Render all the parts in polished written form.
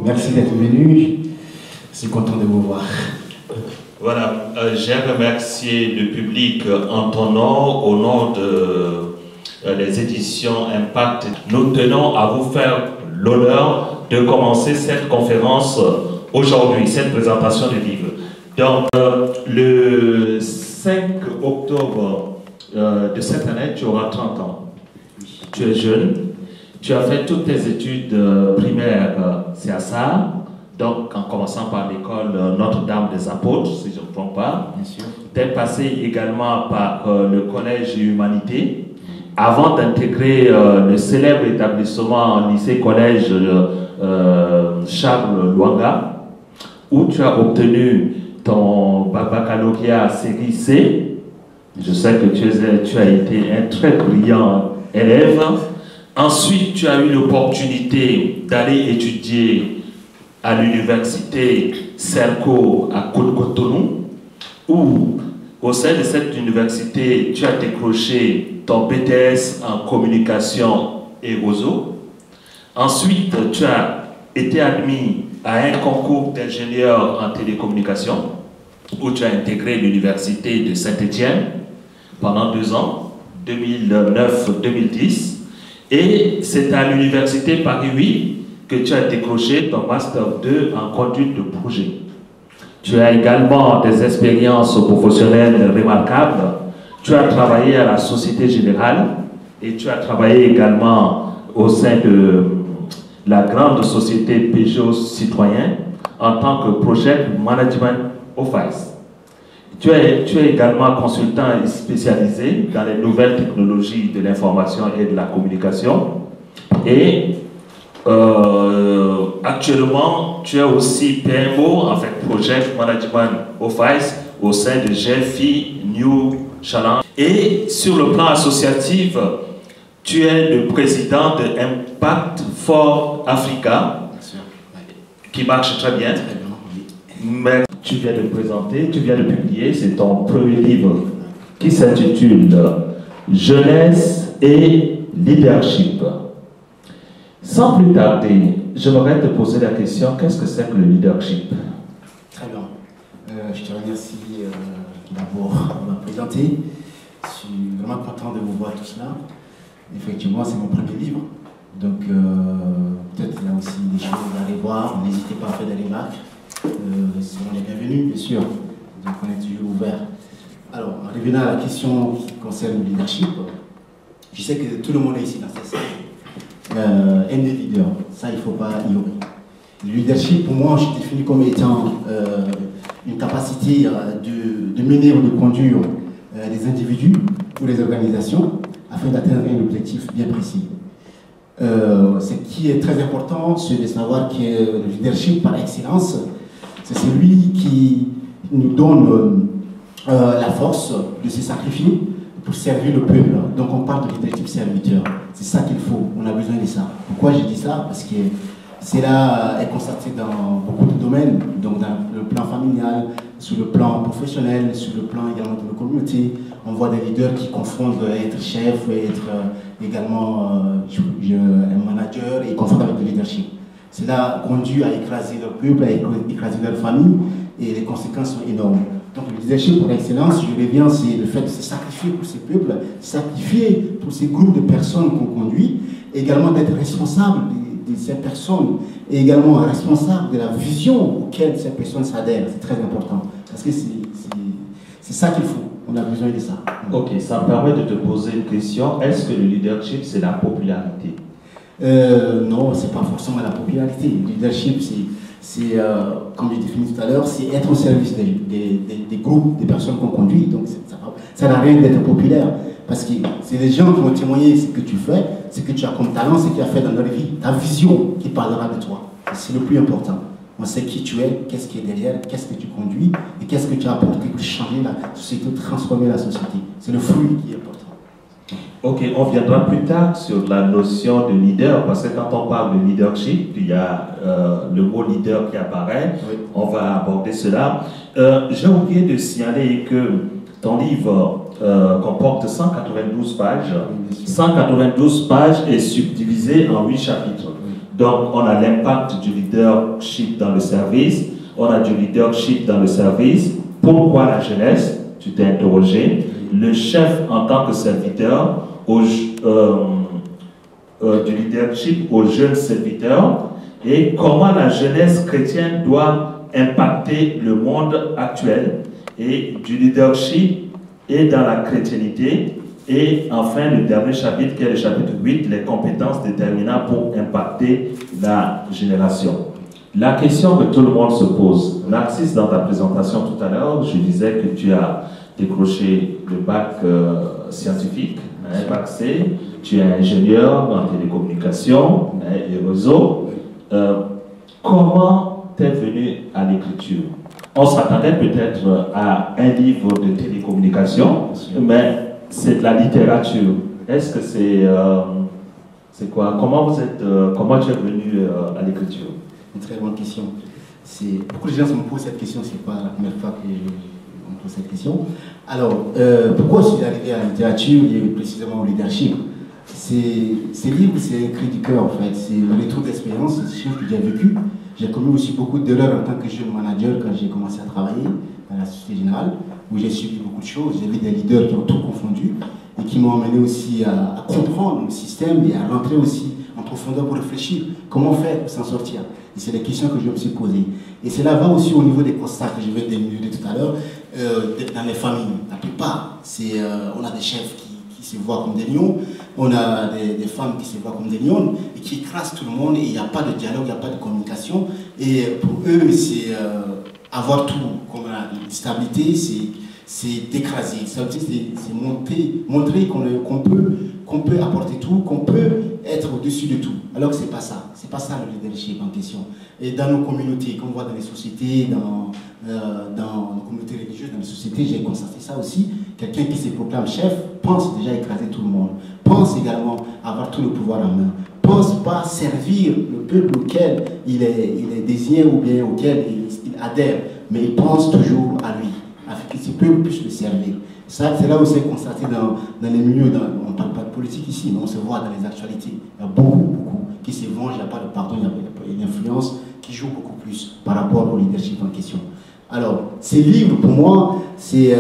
Merci d'être venu. Je suis content de vous voir. Voilà, j'ai remercié le public en ton nom, au nom des éditions Impact. Nous tenons à vous faire l'honneur de commencer cette conférence aujourd'hui, cette présentation du livre. Donc, le 5 octobre de cette année, tu auras 30 ans. Tu es jeune, tu as fait toutes tes études primaires, c'est à ça. Donc, en commençant par l'école Notre-Dame des Apôtres, si je ne me trompe pas. Bien sûr. Tu es passé également par le Collège Humanité, avant d'intégrer le célèbre établissement lycée-collège Charles Lwanga, où tu as obtenu ton baccalauréat série C. Je sais que tu as été un très brillant élève. Ensuite, tu as eu l'opportunité d'aller étudier à l'université Serco à Cotonou, où au sein de cette université, tu as décroché ton BTS en communication et réseau. Ensuite, tu as été admis à un concours d'ingénieur en télécommunication, où tu as intégré l'université de Saint-Étienne pendant 2 ans, 2009-2010. Et c'est à l'université Paris 8 que tu as décroché ton Master 2 en conduite de projet. Tu as également des expériences professionnelles remarquables. Tu as travaillé à la Société Générale et tu as travaillé également au sein de la grande société Peugeot Citoyen en tant que Project Management Office. Tu es également consultant spécialisé dans les nouvelles technologies de l'information et de la communication. Et actuellement, tu es aussi PMO, en fait, Project Management Office, au sein de GFI New Challenge. Et sur le plan associatif, tu es le président de Impact for Africa, qui marche très bien. Mais tu viens de présenter, tu viens de publier, c'est ton premier livre qui s'intitule Jeunesse et Leadership. Sans plus tarder, j'aimerais te poser la question, qu'est-ce que c'est que le leadership? Très bien. Je te remercie d'abord de me présenter. Je suis vraiment content de vous voir tous là. Effectivement, c'est mon premier livre. Donc, peut-être qu'il y a aussi des choses à aller voir. N'hésitez pas à faire des remarques. On est bienvenus, bien sûr. Donc, on est toujours ouvert. Alors, en revenant à la question qui concerne le leadership, je sais que tout le monde est ici dans cette salle. Aime des leaders, ça il ne faut pas ignorer. Le leadership, pour moi, je définis comme étant une capacité de mener ou de conduire les individus ou les organisations afin d'atteindre un objectif bien précis. Ce qui est très important, c'est de savoir que le leadership par excellence, c'est celui qui nous donne la force de se sacrifier pour servir le peuple. Donc on parle de leadership serviteur. C'est ça qu'il faut, on a besoin de ça. Pourquoi je dis ça? Parce que cela est constaté dans beaucoup de domaines, donc dans le plan familial, sur le plan professionnel, sur le plan également de nos communautés. On voit des leaders qui confondent être chef et être également un manager et confondent avec le leadership. Cela conduit à écraser leur peuple, à écraser leur famille et les conséquences sont énormes. Donc le leadership pour excellence, je reviens, c'est le fait de se sacrifier pour ces peuples, sacrifier pour ces groupes de personnes qu'on conduit, également d'être responsable de ces personnes et également responsable de la vision auquel ces personnes s'adhèrent. C'est très important parce que c'est ça qu'il faut. On a besoin de ça. Ok, ça me permet de te poser une question. Est-ce que le leadership, c'est la popularité? Non, c'est pas forcément la popularité. Le leadership, c'est comme j'ai défini tout à l'heure, c'est être au service des groupes, des personnes qu'on conduit. Donc ça n'a rien d'être populaire. Parce que c'est les gens qui vont témoigner ce que tu fais, ce que tu as comme talent, ce que tu as fait dans leur vie, ta vision qui parlera de toi. C'est le plus important. On sait qui tu es, qu'est-ce qui est derrière, qu'est-ce que tu conduis et qu'est-ce que tu as apporté pour changer la société, transformer la société. C'est le fruit qui est important. Ok, on viendra plus tard sur la notion de leader, parce que quand on parle de leadership, il y a le mot leader qui apparaît. Oui. On va aborder cela. J'ai oublié de signaler que ton livre comporte 192 pages. 192 pages est subdivisé en 8 chapitres. Donc, on a l'impact du leadership dans le service, on a du leadership dans le service. Pourquoi la jeunesse? Tu t'es interrogé. Le chef en tant que serviteur, du leadership aux jeunes serviteurs, et comment la jeunesse chrétienne doit impacter le monde actuel, et du leadership et dans la chrétienté. Et enfin, le dernier chapitre, qui est le chapitre 8, les compétences déterminantes pour impacter la génération. La question que tout le monde se pose, Narcisse, dans ta présentation tout à l'heure, je disais que tu as décroché le bac scientifique, bac C, tu es ingénieur en télécommunications et réseaux. Comment t'es venu à l'écriture? On s'attendait peut-être à un livre de télécommunications, mais c'est de la littérature. Est-ce que c'est quoi? Comment tu es venu à l'écriture? Une très bonne question. Beaucoup de gens me posent cette question, c'est pas la première fois qu'on me pose cette question. Alors, pourquoi je suis arrivé à la littérature et précisément au leadership? Ces livres, c'est un cri du cœur en fait, c'est le retour d'expérience, c'est des choses que j'ai vécues. J'ai commis aussi beaucoup d'erreurs en tant que jeune manager quand j'ai commencé à travailler dans la Société Générale, où j'ai subi beaucoup de choses. J'ai vu des leaders qui ont tout confondu et qui m'ont amené aussi à comprendre le système et à rentrer aussi en profondeur pour réfléchir. Comment faire pour s'en sortir? Et c'est des questions que je me suis posées. Et cela va aussi au niveau des constats que je vais dénuder tout à l'heure, dans les familles. La plupart, on a des chefs qui se voient comme des lions, on a des femmes qui se voient comme des lions et qui écrasent tout le monde et il n'y a pas de dialogue, il n'y a pas de communication. Et pour eux, c'est avoir tout comme une stabilité, c'est d'écraser, c'est montrer qu'on peut apporter tout, qu'on peut être au-dessus de tout. Alors que c'est pas ça le leadership en question. Et dans nos communautés, comme on voit dans les sociétés, dans nos communautés religieuses, dans les sociétés, j'ai constaté ça aussi. Quelqu'un qui se proclame chef pense déjà écraser tout le monde, pense également avoir tout le pouvoir en main, pense pas servir le peuple auquel il est désigné ou bien auquel il adhère, mais il pense toujours à lui, afin que ce peuple puisse le servir. C'est là où c'est constaté dans les milieux, on ne parle pas de politique ici, mais on se voit dans les actualités. Il y a beaucoup qui se vengent, il n'y a pas de pardon, il y a une influence qui joue beaucoup plus par rapport au leadership en question. Alors, ces livres, pour moi, c'est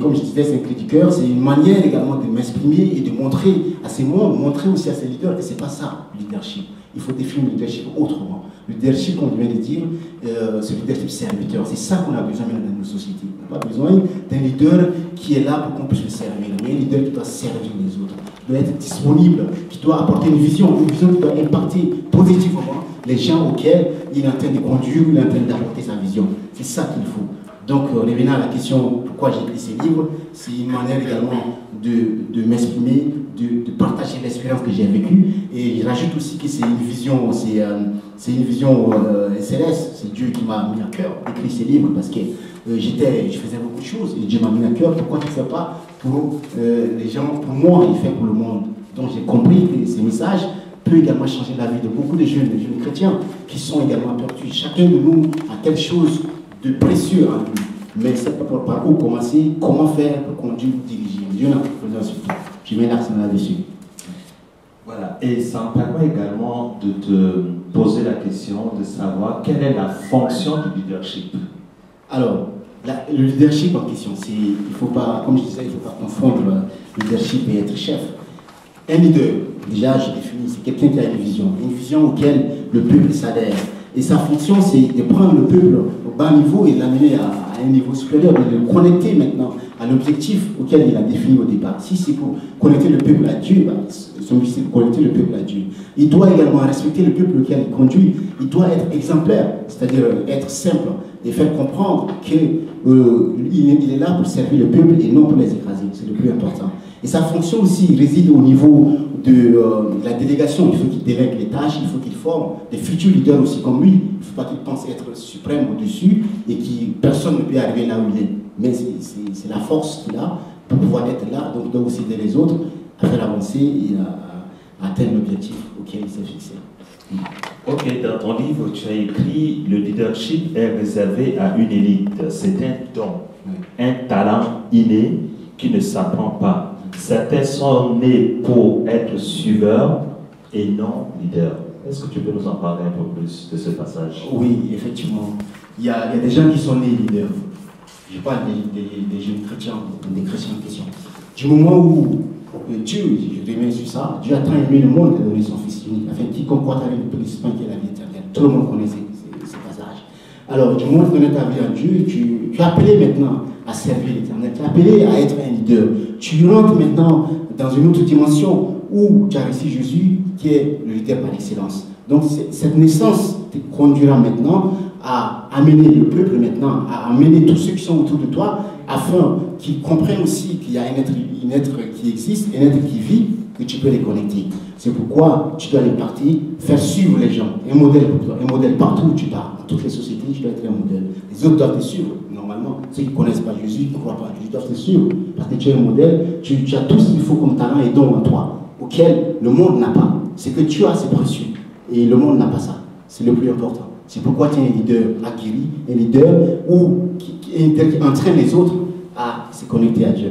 comme je disais, c'est un cri du cœur, c'est une manière également de m'exprimer et de montrer à ces mondes, montrer aussi à ces leaders que ce n'est pas ça, le leadership. Il faut définir le leadership autrement. Le leadership, comme on vient de dire, c'est le leadership serviteur. C'est ça qu'on a besoin dans nos sociétés. On n'a pas besoin d'un leader qui est là pour qu'on puisse le servir, mais un leader qui doit servir les autres, qui doit être disponible, qui doit apporter une vision qui doit impacter positivement les gens auxquels il est en train de conduire, il est en train d'apporter sa vision. C'est ça qu'il faut. Donc, revenant à la question pourquoi j'ai écrit ces livres, c'est une manière également de m'exprimer, de partager l'expérience que j'ai vécue. Et je rajoute aussi que c'est une vision, céleste. C'est Dieu qui m'a mis à cœur d'écrire ces livres parce que je faisais beaucoup de choses et Dieu m'a mis à cœur. Pourquoi tu ne fais pas pour les gens, pour moi, il fait pour le monde. Donc, j'ai compris que ces messages peut également changer la vie de beaucoup de jeunes chrétiens qui sont également perdus. Chacun de nous a quelque chose de précieux en lui. Mais c'est par où commencer, comment faire pour conduire, diriger. Dieu n'a pas besoin de tout. Je mets l'accent là-dessus. Voilà, et ça me permet également de te poser la question de savoir quelle est la fonction du leadership. Alors, le leadership en question, il ne faut pas, comme je disais, il ne faut pas confondre leadership et être chef. Un leader, déjà, je définis, c'est quelqu'un qui a une vision auquel le peuple s'adhère. Et sa fonction, c'est de prendre le peuple au bas niveau et l'amener à un niveau supérieur, de le connecter maintenant à l'objectif auquel il a défini au départ. Si c'est pour connecter le peuple à Dieu, son but c'est de connecter le peuple à Dieu. Il doit également respecter le peuple auquel il conduit. Il doit être exemplaire, c'est-à-dire être simple et faire comprendre qu'il est là pour servir le peuple et non pour les écraser. C'est le plus important. Et sa fonction aussi réside au niveau de la délégation. Il faut qu'il délègue les tâches, il faut qu'il forme des futurs leaders aussi comme lui. Il ne faut pas qu'il pense être suprême au-dessus et que personne ne peut arriver là où il est. Mais c'est la force qu'il a pour pouvoir être là, donc il doit aussi aider les autres à faire avancer et à atteindre l'objectif auquel il s'est fixé. Ok, dans ton livre, tu as écrit « Le leadership est réservé à une élite. C'est un don, un talent inné qui ne s'apprend pas. Certains sont nés pour être suiveurs et non leaders. » Est-ce que tu peux nous en parler un peu plus de ce passage? Oui, effectivement. Il y a des gens qui sont nés leaders. Je parle des jeunes chrétiens, des chrétiens en question. Du moment où Dieu, je reviens sur ça, Dieu a tant aimé le monde qu'il a donné son Fils unique, afin qu'il comporte avec le participant qui est la vie éternelle. Tout le monde connaît ces passages. Alors, du moment où tu donnes ta vie à Dieu, tu es appelé maintenant à servir l'Éternel, tu es appelé à être un leader. Tu rentres maintenant dans une autre dimension où tu as reçu Jésus, qui est le leader par excellence. Donc, cette naissance te conduira maintenant à amener le peuple maintenant, à amener tous ceux qui sont autour de toi, afin qu'ils comprennent aussi qu'il y a un être qui existe, un être qui vit, que tu peux les connecter. C'est pourquoi tu dois les partir, faire suivre les gens, un modèle pour toi, un modèle partout où tu pars, dans toutes les sociétés, tu dois être un modèle. Les autres doivent te suivre, normalement. Ceux qui ne connaissent pas Jésus, qui ne croient pas en Jésus, doivent te suivre, parce que tu es un modèle, tu as tout ce qu'il faut comme talent et don en toi, auquel le monde n'a pas. Ce que tu as, c'est précieux, et le monde n'a pas ça. C'est le plus important. C'est pourquoi tu es un leader aguerri, un leader qui entraîne les autres à se connecter à Dieu.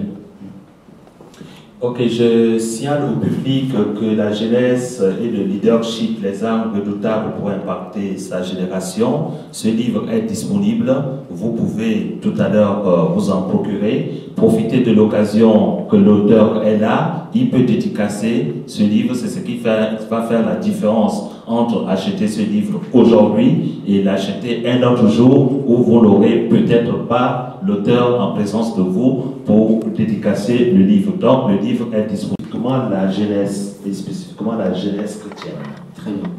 Ok, je signale au public que la jeunesse et le leadership, les armes redoutables pour impacter sa génération, ce livre est disponible. Vous pouvez tout à l'heure vous en procurer. Profitez de l'occasion que l'auteur est là. Il peut dédicacer ce livre. C'est ce qui va faire la différence entre acheter ce livre aujourd'hui et l'acheter un autre jour où vous n'aurez peut-être pas l'auteur en présence de vous pour dédicacer le livre. Donc le livre est disponible. Comment la jeunesse, et spécifiquement la jeunesse chrétienne? Très bien.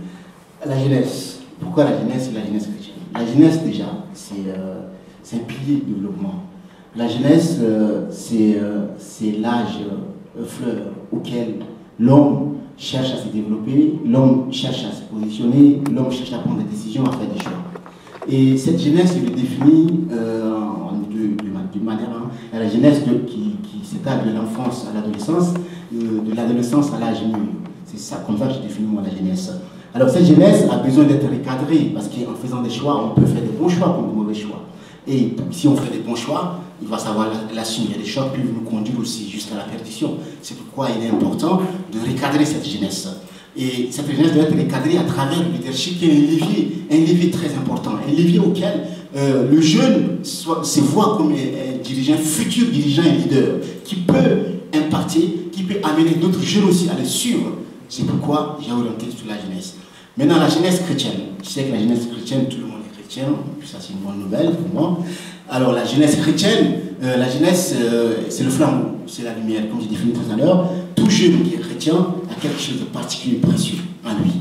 La jeunesse. Pourquoi la jeunesse et la jeunesse chrétienne? La jeunesse déjà, c'est un pilier de développement. La jeunesse, c'est l'âge fleur auquel l'homme cherche à se développer, l'homme cherche à se positionner, l'homme cherche à prendre des décisions, à faire des choix. Et cette jeunesse, il est définie d'une manière, la jeunesse qui s'étale de l'enfance à l'adolescence, de l'adolescence à l'âge mûr. C'est ça, comme ça que je définis moi la jeunesse. Alors cette jeunesse a besoin d'être recadrée, parce qu'en faisant des choix, on peut faire des bons choix comme des mauvais choix. Et si on fait des bons choix, il va savoir l'assumer. Il y a des choix qui peuvent nous conduire aussi jusqu'à la perdition. C'est pourquoi il est important de recadrer cette jeunesse. Et cette jeunesse doit être recadrée à travers le leadership, qui est un levier très important, un levier auquel le jeune se voit comme un dirigeant, futur dirigeant et leader, qui peut impacter, qui peut amener d'autres jeunes aussi à le suivre. C'est pourquoi j'ai orienté sur la jeunesse. Maintenant, la jeunesse chrétienne. Je sais que la jeunesse chrétienne, tout le monde est chrétien, ça c'est une bonne nouvelle pour moi. Alors la jeunesse chrétienne, c'est le flambeau, c'est la lumière, comme j'ai défini tout à l'heure. Tout jeune qui est chrétien a quelque chose de particulier, précieux en lui.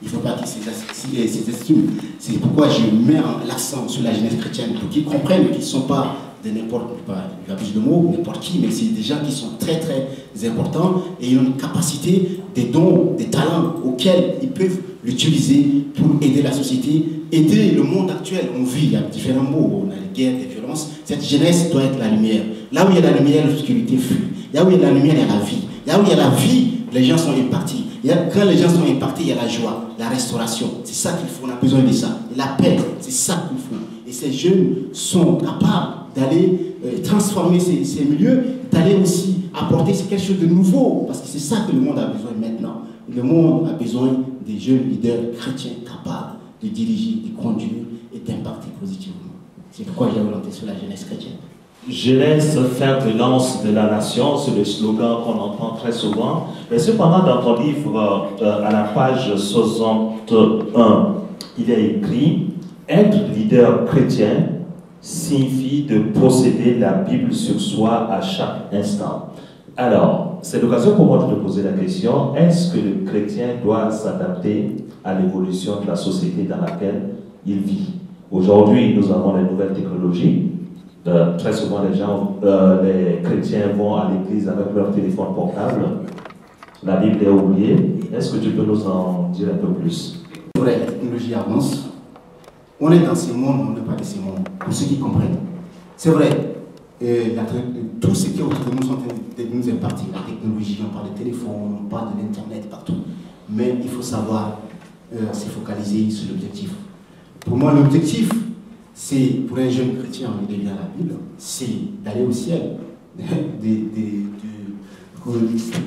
Il ne faut pas qu'il s'estime. C'est pourquoi je mets l'accent sur la jeunesse chrétienne, pour qu'ils comprennent qu'ils ne sont pas de n'importe pas, il y a plus de mots, n'importe qui, mais c'est des gens qui sont très très importants et ils ont une capacité, des dons, des talents auxquels ils peuvent l'utiliser pour aider la société, aider le monde actuel. On vit, il y a différents mots, on a les guerres, les violences. Cette jeunesse doit être la lumière. Là où il y a la lumière, l'obscurité fuit. Là où il y a la lumière, il y a la vie. Là où il y a la vie, les gens sont impartis. Quand les gens sont impartis, il y a la joie, la restauration. C'est ça qu'il faut, on a besoin de ça. Et la paix, c'est ça qu'il faut. Et ces jeunes sont capables d'aller transformer ces milieux, d'aller aussi apporter quelque chose de nouveau. Parce que c'est ça que le monde a besoin maintenant. Le monde a besoin des jeunes leaders chrétiens capables de diriger, de conduire et d'impacter positivement. C'est pourquoi j'ai orienté sur la jeunesse chrétienne. Jeunesse, fer de lance de la nation, c'est le slogan qu'on entend très souvent. Mais cependant, dans ton livre, à la page 61, il est écrit « Être leader chrétien signifie de posséder la Bible sur soi à chaque instant. » Alors, c'est l'occasion pour moi de te poser la question, est-ce que le chrétien doit s'adapter à l'évolution de la société dans laquelle il vit? Aujourd'hui, nous avons les nouvelles technologies. Très souvent, les chrétiens vont à l'église avec leur téléphone portable. La Bible est oubliée. Est-ce que tu peux nous en dire un peu plus? C'est vrai, la technologie avance. On est dans ce monde, on n'est pas dans ce monde. Pour ceux qui comprennent. C'est vrai, tout ce qui est autour de nous sont en train de nous impartir. La technologie, on parle de téléphone, on parle de l'Internet partout. Mais il faut savoir se focaliser sur l'objectif. Pour moi, l'objectif, c'est, pour un jeune chrétien, il devient la Bible, c'est d'aller au ciel,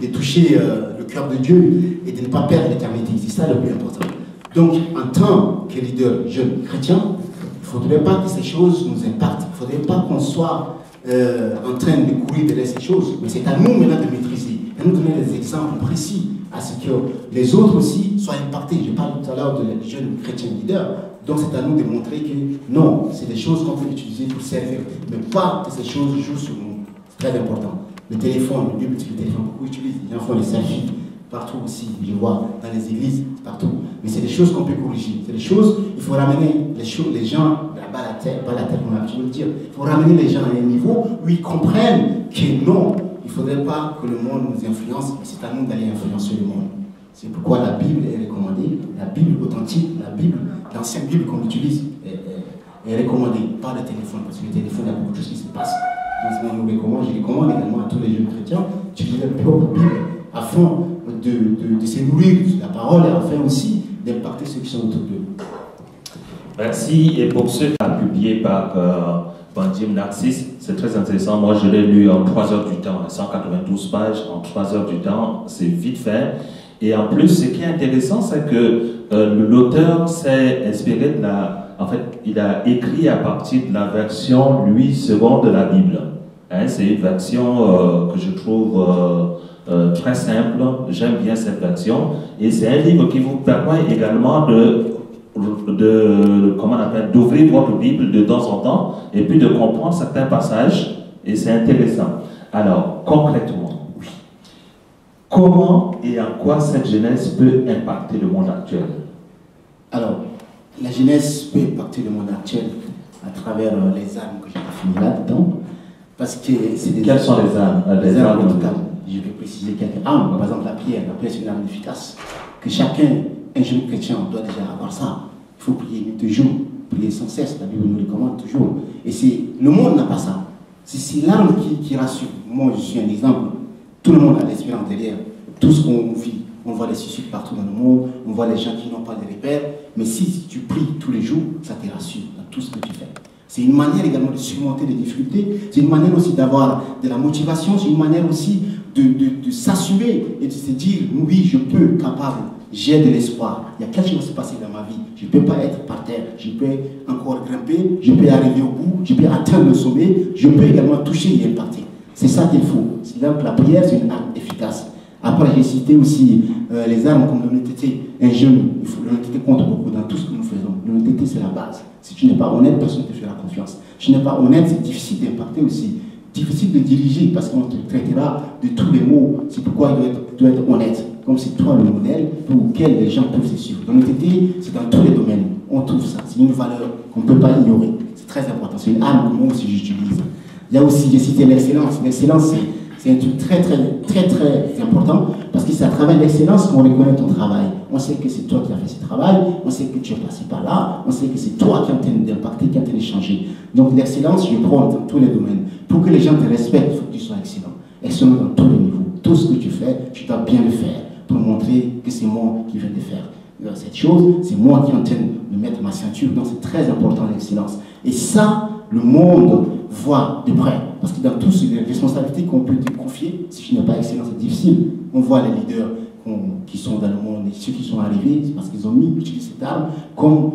de toucher le cœur de Dieu et de ne pas perdre l'éternité. C'est ça le plus important. Donc, en tant que leader jeune chrétien, il ne faudrait pas que ces choses nous impactent. Il ne faudrait pas qu'on soit en train de courir derrière ces choses. Mais c'est à nous maintenant de maîtriser, à nous donner des exemples précis à ce que les autres aussi soient impactés. Je parle tout à l'heure de jeunes chrétiens leaders. Donc c'est à nous de montrer que non, c'est des choses qu'on peut utiliser pour servir, mais pas que ces choses jouent sur nous. C'est très important. Le téléphone, le téléphone, beaucoup utilisent. Les gens font les selfies partout aussi, je vois, dans les églises, partout. Mais c'est des choses qu'on peut corriger. C'est des choses, il faut ramener les gens là-bas à la terre, pas la terre qu'on a l'habitude de dire. Il faut ramener les gens à un niveau où ils comprennent que non, il ne faudrait pas que le monde nous influence, mais c'est à nous d'aller influencer le monde. C'est pourquoi la Bible est recommandée, la Bible authentique, la Bible, l'ancienne Bible qu'on utilise est recommandée, pas le téléphone, parce que le téléphone, il y a beaucoup de choses qui se passent. Donc, je recommande également à tous les jeunes chrétiens d'utiliser leur propre Bible afin de se nourrir de la parole et afin aussi d'impacter ceux qui sont autour d'eux. Merci. Et pour ceux qui ont publié par Jim Narcisse, c'est très intéressant. Moi, je l'ai lu en 3 heures du temps, 192 pages en 3 heures du temps, c'est vite fait. Et en plus, ce qui est intéressant, c'est que l'auteur s'est inspiré de En fait, il a écrit à partir de la version Louis II de la Bible. Hein, c'est une version que je trouve très simple. J'aime bien cette version. Et c'est un livre qui vous permet également d'ouvrir votre Bible de temps en temps et puis de comprendre certains passages. Et c'est intéressant. Alors, concrètement, comment et en quoi cette jeunesse peut impacter le monde actuel? Alors, la jeunesse peut impacter le monde actuel à travers les armes que j'ai définies là-dedans. Parce que c'est des Quelles sont les armes? Les armes, en tout cas, je vais préciser quelques armes. Par exemple, la prière. La prière, c'est une arme efficace. Que chacun, un jeune chrétien, doit déjà avoir ça. Il faut prier toujours, prier sans cesse. La Bible nous le recommande toujours. Et le monde n'a pas ça. C'est l'arme qui rassure. Moi, je suis un exemple. Tout le monde a l'espérance derrière. Tout ce qu'on vit, on voit les suicides partout dans le monde, on voit les gens qui n'ont pas de repères. Mais si tu pries tous les jours, ça te rassure dans tout ce que tu fais. C'est une manière également de surmonter les difficultés. C'est une manière aussi d'avoir de la motivation. C'est une manière aussi de s'assumer et de se dire, oui, je peux, capable, j'ai de l'espoir. Il y a quelque chose qui va se passer dans ma vie. Je ne peux pas être par terre. Je peux encore grimper. Je peux arriver au bout. Je peux atteindre le sommet. Je peux également toucher et impacter. C'est ça qu'il faut. La prière, c'est une arme efficace. Après, j'ai cité aussi les armes comme l'honnêteté. Un jeune, l'honnêteté compte beaucoup dans tout ce que nous faisons. L'honnêteté, c'est la base. Si tu n'es pas honnête, personne ne te fera confiance. Si tu n'es pas honnête, c'est difficile d'impacter aussi. Difficile de diriger parce qu'on te traitera de tous les mots. C'est pourquoi il doit être honnête. Comme c'est toi le modèle pour lequel les gens peuvent se suivre. L'honnêteté, c'est dans tous les domaines. On trouve ça. C'est une valeur qu'on ne peut pas ignorer. C'est très important. C'est une arme que moi aussi j'utilise. Il y a aussi, j'ai cité l'excellence. L'excellence, c'est un truc très important parce que c'est à travers l'excellence qu'on reconnaît ton travail. On sait que c'est toi qui as fait ce travail, on sait que tu es passé par là, on sait que c'est toi qui es en train d'impacter, qui es en train de changer. Donc l'excellence, je prends dans tous les domaines. Pour que les gens te respectent, il faut que tu sois excellent. Excellent dans tous les niveaux. Tout ce que tu fais, tu dois bien le faire pour montrer que c'est moi qui viens de faire cette chose, c'est moi qui est en train de mettre ma ceinture. Donc c'est très important l'excellence. Et ça, le monde voit de près. Parce que dans toutes les responsabilités qu'on peut te confier, si tu n'es pas excellent, c'est difficile. On voit les leaders qui sont dans le monde et ceux qui sont arrivés, c'est parce qu'ils ont utilisé cette arme comme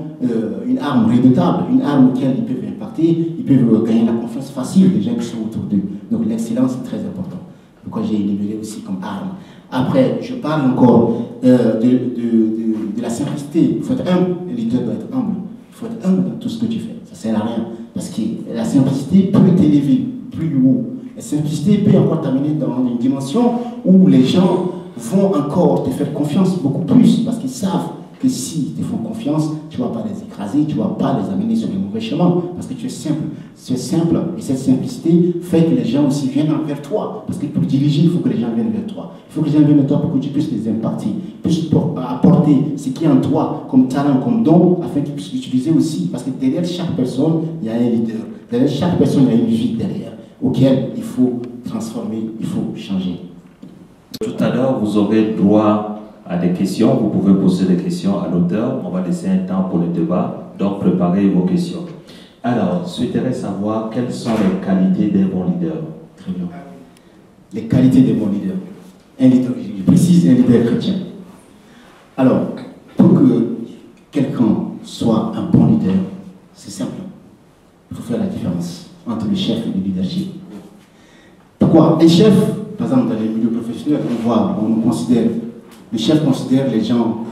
une arme redoutable, une arme auquel ils peuvent impacter, ils peuvent gagner la confiance facile des gens qui sont autour d'eux. Donc l'excellence est très important. Pourquoi j'ai énuméré aussi comme arme. Après, je parle encore de la simplicité. Il faut être humble, le leader doit être humble. Il faut être humble dans tout ce que tu fais. Ça ne sert à rien. Parce que la simplicité peut t'élever plus haut. La simplicité peut encore t'amener dans une dimension où les gens vont encore te faire confiance beaucoup plus parce qu'ils savent que s'ils te font confiance, tu ne vas pas les écraser, tu ne vas pas les amener sur les mauvais chemins parce que tu es simple. C'est simple et cette simplicité fait que les gens aussi viennent vers toi. Parce que pour diriger, il faut que les gens viennent vers toi. Il faut que les gens viennent vers toi pour que tu puisses les impacter, puisses apporter ce qui est en toi comme talent, comme don, afin qu'ils puissent l'utiliser aussi. Parce que derrière chaque personne, il y a un leader. Derrière chaque personne, il y a une vie derrière, auquel il faut transformer, il faut changer. Tout à l'heure, vous aurez droit à des questions. Vous pouvez poser des questions à l'auteur. On va laisser un temps pour le débat. Donc, préparez vos questions. Alors, je souhaiterais savoir quelles sont les qualités d'un bon leader. Très bien. Les qualités d'un bon leader. Un leader, je précise, un leader chrétien. Alors, pour que quelqu'un soit un bon leader, c'est simple. Il faut faire la différence entre le chef et le leadership. Pourquoi? Un chef, par exemple, dans les milieux professionnels, le chef considère les gens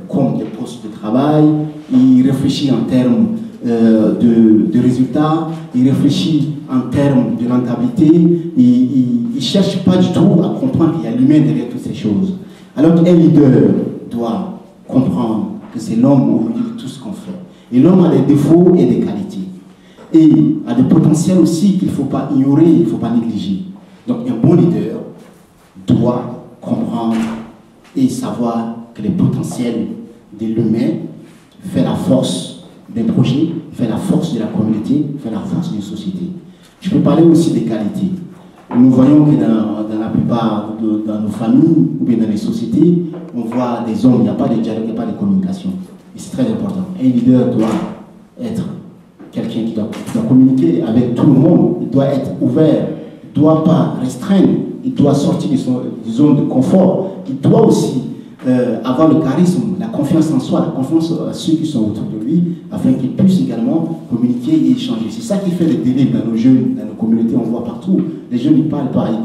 comme des postes de travail, il réfléchit en termes de résultats, il réfléchit en termes de rentabilité, il ne cherche pas du tout à comprendre qu'il y a l'humain derrière toutes ces choses. Alors qu'un leader doit comprendre que c'est l'homme au milieu de tout ce qu'on fait. Et l'homme a des défauts et des qualités. Et a des potentiels aussi qu'il ne faut pas ignorer, il ne faut pas négliger. Donc un bon leader doit comprendre et savoir que les potentiels de l'humain fait la force d'un projet, fait la force de la communauté, fait la force d'une société. Je peux parler aussi des qualités. Nous voyons que dans la plupart dans nos familles ou bien dans les sociétés, on voit des hommes, il n'y a pas de dialogue, il n'y a pas de communication. Et c'est très important. Un leader doit être quelqu'un qui doit communiquer avec tout le monde, il doit être ouvert, il ne doit pas restreindre, il doit sortir de son zone de confort, il doit aussi avoir le charisme, la confiance en soi, la confiance à ceux qui sont autour de lui, afin qu'ils puissent également communiquer et échanger. C'est ça qui fait le délire dans nos jeunes, dans nos communautés, on voit partout. Les jeunes, ils parlent pas, ils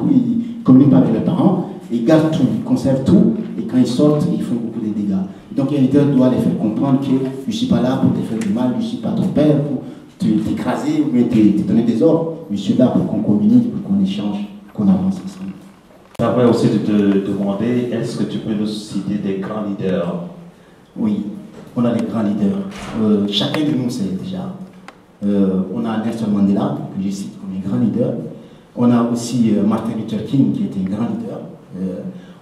communiquent pas avec leurs parents, ils gardent tout, ils conservent tout, et quand ils sortent, ils font beaucoup de dégâts. Donc un leader doit les faire comprendre que je ne suis pas là pour te faire du mal, je ne suis pas ton père, pour t'écraser ou bien te donner des ordres, je suis là pour qu'on communique, pour qu'on échange, qu'on avance ensemble. J'aimerais aussi te demander, est-ce que tu peux nous citer des grands leaders? Oui, on a des grands leaders. Chacun de nous sait déjà. On a Nelson Mandela, que je cite comme un grand leader. On a aussi Martin Luther King, qui était un grand leader.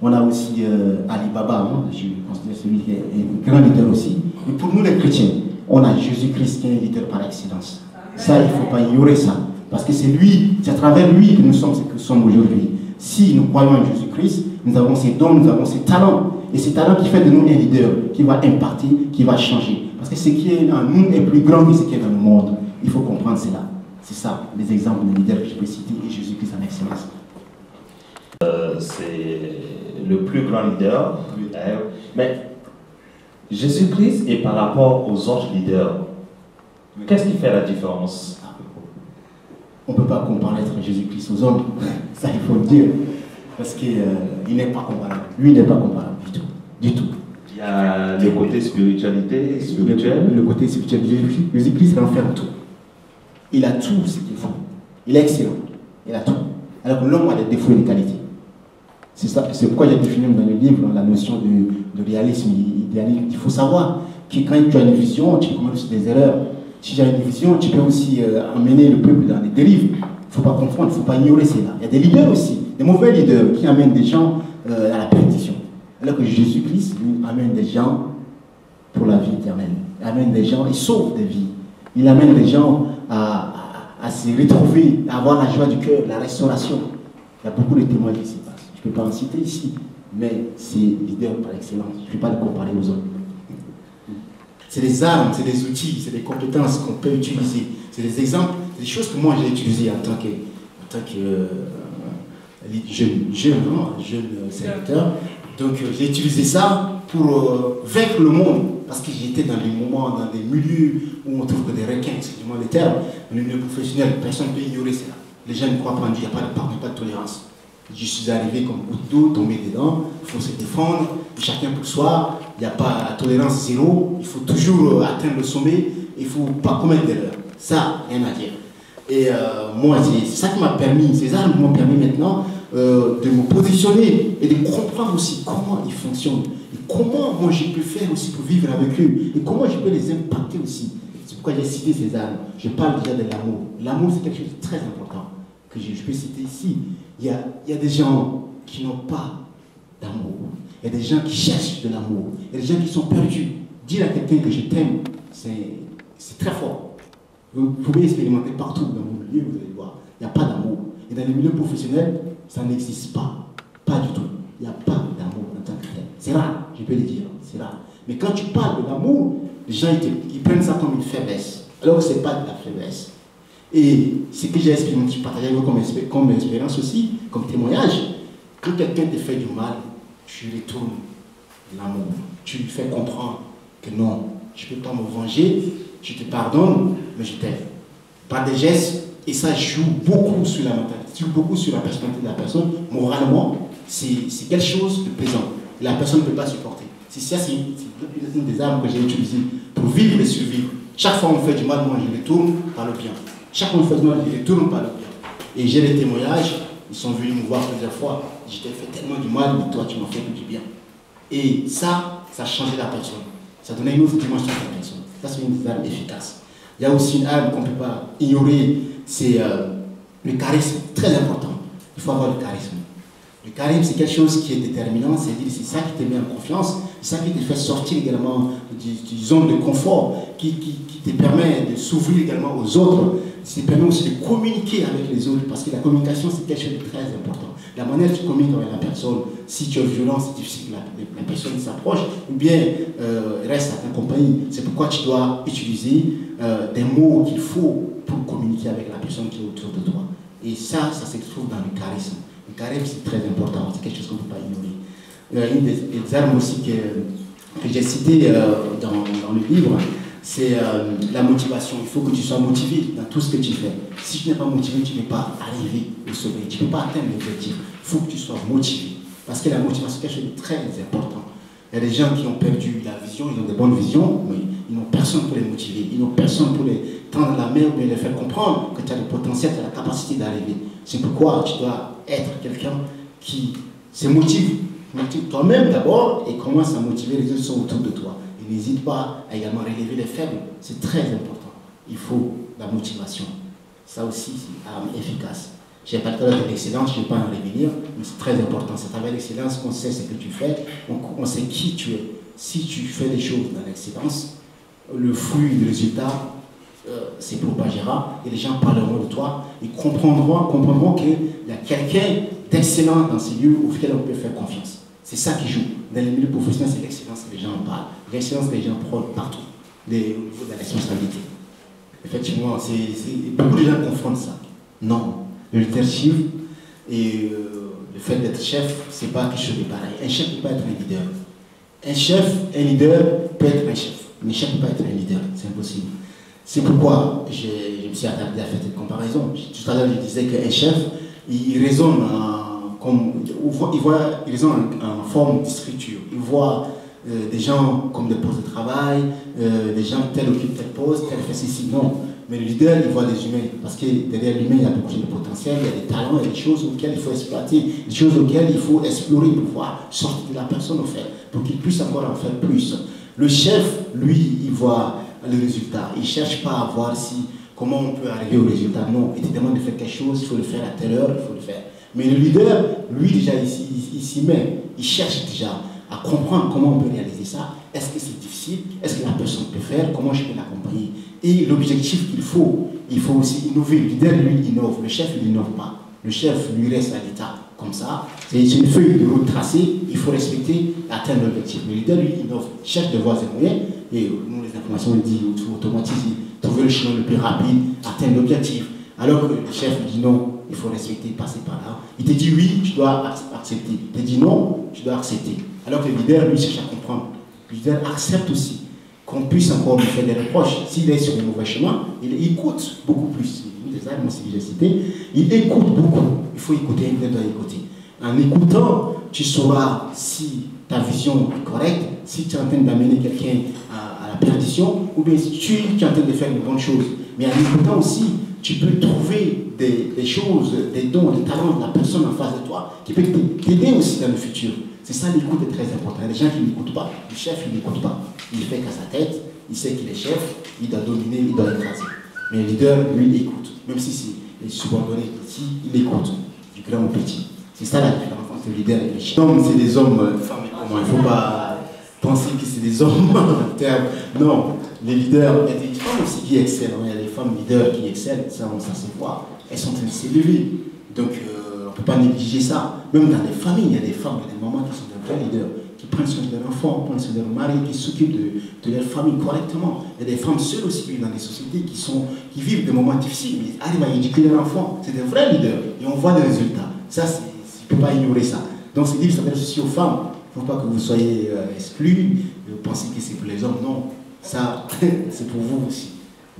On a aussi Ali Baba, hein, je considère celui qui est un grand leader aussi. Et pour nous les chrétiens, on a Jésus-Christ qui est un leader par excellence. Ça, il ne faut pas ignorer ça. Parce que c'est lui, c'est à travers lui que nous sommes ce que nous sommes aujourd'hui. Si nous croyons en Jésus-Christ, nous avons ses dons, nous avons ses talents. Et ces talents qui fait de nous un leader, qui va impacter, qui va changer. Parce que ce qui est en nous est plus grand que ce qui est dans le monde. Il faut comprendre cela. C'est ça, les exemples de leaders que je peux citer et Jésus-Christ en excellence. C'est le plus grand leader. Mais Jésus-Christ est par rapport aux autres leaders. Qu'est-ce qui fait la différence? On ne peut pas comparer Jésus-Christ aux hommes, ça il faut le dire, parce qu'il n'est pas comparable. Lui, il n'est pas comparable du tout. Du tout. Il y a le côté spirituel. Le côté spirituel. Jésus-Christ renferme tout. Il a tout ce qu'il faut. Il est excellent. Il a tout. Alors que l'homme a des défauts et des qualités. C'est ça. C'est pourquoi j'ai défini dans le livre la notion de réalisme. Il faut savoir que quand tu as une vision, tu commets aussi des erreurs. Si tu as une vision, tu peux aussi amener le peuple dans des dérives. Il ne faut pas confondre, il ne faut pas ignorer cela. Il y a des leaders aussi, des mauvais leaders qui amènent des gens à la perdition. Alors que Jésus-Christ, lui, amène des gens pour la vie éternelle. Il amène des gens, il sauve des vies. Il amène des gens à se retrouver, à avoir la joie du cœur, la restauration. Il y a beaucoup de témoignages qui se passent. Je ne peux pas en citer ici, mais c'est leader par excellence. Je ne peux pas le comparer aux autres. C'est des armes, c'est des outils, c'est des compétences qu'on peut utiliser. C'est des exemples, c'est des choses que moi j'ai utilisées en tant que jeune serviteur. Donc j'ai utilisé ça pour vaincre le monde, parce que j'étais dans des moments, dans des milieux où on trouve que des requins, excusez-moi le terme, dans le milieu professionnel, personne ne peut ignorer cela. Les gens ne croient pas en Dieu, il n'y a pas de pardon, pas de tolérance. Je suis arrivé comme goutte d'eau, tombé dedans, il faut se défendre, chacun pour soi, il n'y a pas la tolérance zéro, il faut toujours atteindre le sommet, il ne faut pas commettre d'erreur. Ça, rien à dire. Et moi, c'est ça qui m'a permis, ces armes m'ont permis maintenant de me positionner et de comprendre aussi comment ils fonctionnent, et comment moi je peux faire aussi pour vivre avec eux, et comment je peux les impacter aussi. C'est pourquoi j'ai cité ces armes. Je parle déjà de l'amour. L'amour, c'est quelque chose de très important que je peux citer ici. Il y a des gens qui n'ont pas d'amour. Il y a des gens qui cherchent de l'amour. Il y a des gens qui sont perdus. Dire à quelqu'un que je t'aime, c'est très fort. Vous pouvez expérimenter partout dans mon milieu, vous allez voir. Il n'y a pas d'amour. Et dans les milieux professionnels, ça n'existe pas. Pas du tout. Il n'y a pas d'amour en tant que tel. C'est rare, je peux le dire. C'est rare. Mais quand tu parles de l'amour, les gens ils prennent ça comme une faiblesse. Alors que ce n'est pas de la faiblesse. Et ce que j'ai expérimenté, je partage avec vous comme expérience aussi, comme témoignage. Quand quelqu'un te fait du mal, tu retournes l'amour. Tu lui fais comprendre que non, je ne peux pas me venger, je te pardonne, mais je t'aime. Par des gestes, et ça joue beaucoup sur la mentalité, joue beaucoup sur la personnalité de la personne. Moralement, c'est quelque chose de plaisant. La personne ne peut pas supporter. C'est une des armes que j'ai utilisées pour vivre et survivre. Chaque fois qu'on me fait du mal, moi je les tourne par le bien. Chaque fois qu'on me fait du mal, je les tourne par le bien. Et j'ai des témoignages, ils sont venus me voir plusieurs fois. Je t'ai fait tellement du mal, mais toi tu m'as fait du bien. Et ça a changé la personne. Ça donnait une autre dimension à la personne. Ça, c'est une des armes efficaces. Il y a aussi une arme qu'on ne peut pas ignorer, c'est le charisme, très important. Il faut avoir le charisme. Le charisme, c'est quelque chose qui est déterminant, c'est-à-dire c'est ça qui te met en confiance, c'est ça qui te fait sortir également du zone de confort, qui te permet de s'ouvrir également aux autres, qui te permet aussi de communiquer avec les autres, parce que la communication, c'est quelque chose de très important. La manière dont tu communiques avec la personne, si tu es violent, c'est difficile que la personne s'approche, ou bien reste à ta compagnie. C'est pourquoi tu dois utiliser des mots qu'il faut pour communiquer avec la personne qui est autour de toi. Et ça se trouve dans le charisme. Le charisme, c'est très important, c'est quelque chose qu'on ne peut pas ignorer. Une des armes aussi que j'ai citées dans le livre, c'est la motivation. Il faut que tu sois motivé dans tout ce que tu fais. Si tu n'es pas motivé, tu ne peux pas arriver au sommet, tu ne peux pas atteindre l'objectif. Il faut que tu sois motivé. Parce que la motivation, c'est quelque chose de très important. Il y a des gens qui ont perdu la vision, ils ont des bonnes visions, mais ils n'ont personne pour les motiver, ils n'ont personne pour les tendre la main ou bien les faire comprendre que tu as le potentiel, tu as la capacité d'arriver. C'est pourquoi tu dois être quelqu'un qui se motive toi-même d'abord et commence à motiver les autres qui sont autour de toi. Et n'hésite pas à également relever les faibles, c'est très important. Il faut la motivation. Ça aussi, c'est une arme efficace. Je n'ai pas parlé de l'excellence, je ne vais pas en revenir, mais c'est très important. C'est avec l'excellence qu'on sait ce que tu fais, on sait qui tu es. Si tu fais des choses dans l'excellence, le fruit, le résultat, se propagera et les gens parleront de toi et comprendront qu'il y a quelqu'un d'excellent dans ces lieux auxquels on peut faire confiance. C'est ça qui joue. Dans les milieux professionnels, c'est l'excellence que les gens en parlent. L'excellence que les gens prônent partout, au niveau de la responsabilité. Effectivement, beaucoup de gens confondent ça. Non. Le leadership et le fait d'être chef, ce n'est pas quelque chose de pareil. Un chef ne peut pas être un leader. Un leader peut être un chef. Mais un chef ne peut pas être un leader. C'est impossible. C'est pourquoi je me suis attardé à faire cette comparaison. Tout à l'heure, je disais qu'un chef, il raisonne en forme de structure. Il voit des gens comme des postes de travail, des gens tel occupe tel poste, tel fait ceci. Non. Mais le leader, il voit des humains. Parce que derrière l'humain, il y a beaucoup de potentiel, il y a des talents, il y a des choses auxquelles il faut exploiter, des choses auxquelles il faut explorer pour pouvoir sortir de la personne, au fait, pour qu'il puisse encore en faire plus. Le chef, lui, il voit le résultat. Il ne cherche pas à voir comment on peut arriver au résultat. Non, il te demande de faire quelque chose, il faut le faire à telle heure, il faut le faire. Mais le leader, lui, déjà, il s'y met. Il cherche déjà à comprendre comment on peut réaliser ça. Est-ce que c'est difficile? Est-ce que la personne peut faire? Comment je peux l'accompagner? Et l'objectif il faut aussi innover. Le leader, lui, innove. Le chef, il n'innove pas. Le chef, lui, reste à l'état. Comme ça, c'est une feuille de route tracée, il faut respecter et atteindre l'objectif. Le leader, lui, innove, cherche de voir ses moyens. Et nous, les informations, on dit, il faut automatiser, trouver le chemin le plus rapide, atteindre l'objectif. Alors que le chef dit non, il faut respecter, passer par là. Il te dit oui, tu dois accepter. Il te dit non, tu dois accepter. Alors que le leader, lui, cherche à comprendre. Le leader accepte aussi qu'on puisse encore lui faire des reproches. S'il est sur le mauvais chemin, il écoute beaucoup plus. Une des armes aussi que j'ai citées, il écoute beaucoup. Il faut écouter, il doit écouter. En écoutant, tu sauras si ta vision est correcte, si tu es en train d'amener quelqu'un à la perdition, ou bien si tu es en train de faire une bonne chose. Mais en écoutant aussi, tu peux trouver des choses, des dons, des talents de la personne en face de toi qui peut t'aider aussi dans le futur. C'est ça, l'écoute est très important. Il y a des gens qui n'écoutent pas. Le chef, il n'écoute pas. Il fait qu'à sa tête, il sait qu'il est chef, il doit dominer, il doit écraser. Mais le leader, lui, il écoute. Même si c'est subordonné petit, il écoute, du grand au petit. C'est ça la différence entre le leader et le chef. Les hommes, c'est des hommes, femmes et comment. Il ne faut pas penser que c'est des hommes en termes. Non, les leaders, il y a des femmes aussi qui excellent. Il y a des femmes leaders qui excellent, ça se voit. Elles sont en train de s'élever. Donc, on ne peut pas négliger ça. Même dans les familles, il y a des femmes, il y a des mamans qui sont des vrais leaders, qui prennent soin de leurs enfants, prennent soin de leur mari, qui s'occupent de leur famille correctement. Il y a des femmes seules aussi qui vivent dans des sociétés qui vivent des moments difficiles, mais arrivent à éduquer leurs enfants. C'est des vrais leaders et on voit les résultats. Ça, on ne peut pas ignorer ça. Donc, ce livre s'adresse aussi aux femmes. Il ne faut pas que vous soyez exclus. vous pensez que c'est pour les hommes. Non, ça, c'est pour vous aussi.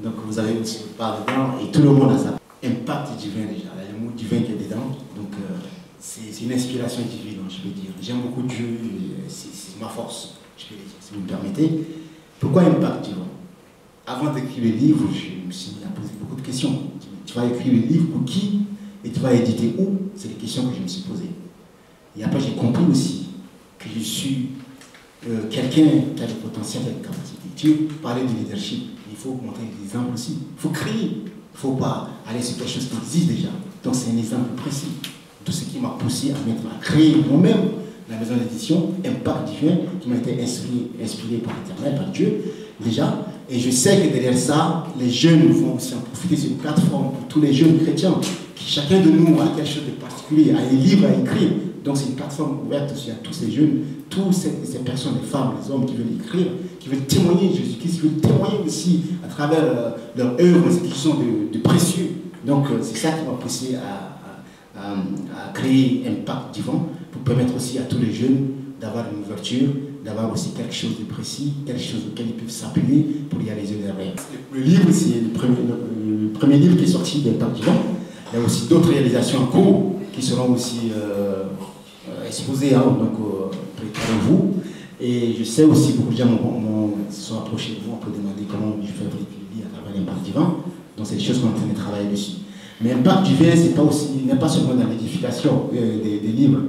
Donc vous avez aussi une part dedans et tout le monde a ça. Impact divin déjà, il y a le mot divin qui est dedans. Donc c'est une inspiration divine, je peux dire. J'aime beaucoup Dieu, c'est ma force, je peux dire, si vous me permettez. Pourquoi impact divin? Avant d'écrire le livre, je me suis mis à poser beaucoup de questions. Tu vas écrire le livre pour qui et tu vas éditer où? C'est les questions que je me suis posées. Et après, j'ai compris aussi que je suis quelqu'un qui a le potentiel et la capacité. Tu parlais de leadership, il faut montrer des exemples aussi. Il faut créer. Il ne faut pas aller sur quelque chose qui existe déjà. Donc, c'est un exemple précis de ce qui m'a poussé à créer moi-même la maison d'édition Impact Divin, qui m'a été inspiré par l'Éternel, par Dieu, déjà. Et je sais que derrière ça, les jeunes vont aussi en profiter. C'est une plateforme pour tous les jeunes chrétiens, qui chacun de nous a quelque chose de particulier, a un livre à écrire. Donc c'est une plateforme ouverte aussi à tous ces jeunes, toutes ces personnes, les femmes, les hommes qui veulent écrire, qui veulent témoigner de Jésus-Christ, qui veulent témoigner aussi à travers leur œuvre, ce qui sont de précieux. Donc c'est ça qui m'a poussé à créer Impact Divin, pour permettre aussi à tous les jeunes d'avoir une ouverture, d'avoir aussi quelque chose de précis, quelque chose auquel ils peuvent s'appuyer pour réaliser leurs rêves. Le livre, c'est le premier livre qui est sorti d'Impact Divin. Il y a aussi d'autres réalisations en cours qui seront aussi exposées près de vous. Et je sais aussi beaucoup de gens se sont approchés de moi pour demander comment je fais véhiculer à travers l'Impact Divin. Donc c'est des choses qu'on est en train de travailler dessus. Mais Impact Divin, il n'est pas seulement dans l'édification des livres.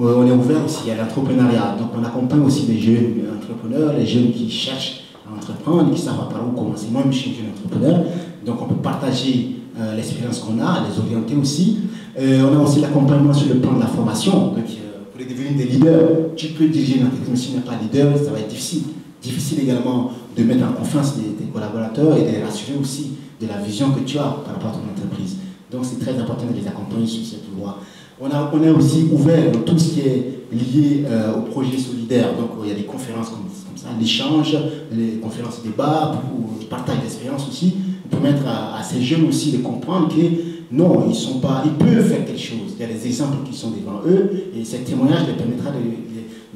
On est ouvert aussi à l'entrepreneuriat. Donc on accompagne aussi les jeunes entrepreneurs, les jeunes qui cherchent à entreprendre, qui savent par où commencer. Moi, je suis jeune entrepreneur. Donc on peut partager l'expérience qu'on a, les orienter aussi. On a aussi l'accompagnement sur le plan de la formation. Donc pour devenir des leaders, tu peux diriger une entreprise, mais si tu n'es pas leader, ça va être difficile. Difficile également de mettre en confiance tes collaborateurs et de les rassurer aussi de la vision que tu as par rapport à ton entreprise. Donc c'est très important de les accompagner sur cette voie. On est aussi ouvert dans tout ce qui est lié au projet solidaire. Donc il y a des conférences comme ça, l'échange, les conférences débats, pour le partage d'expérience aussi, pour permettre à ces jeunes aussi de comprendre que non, ils peuvent faire quelque chose. Il y a des exemples qui sont devant eux et ce témoignage les permettra de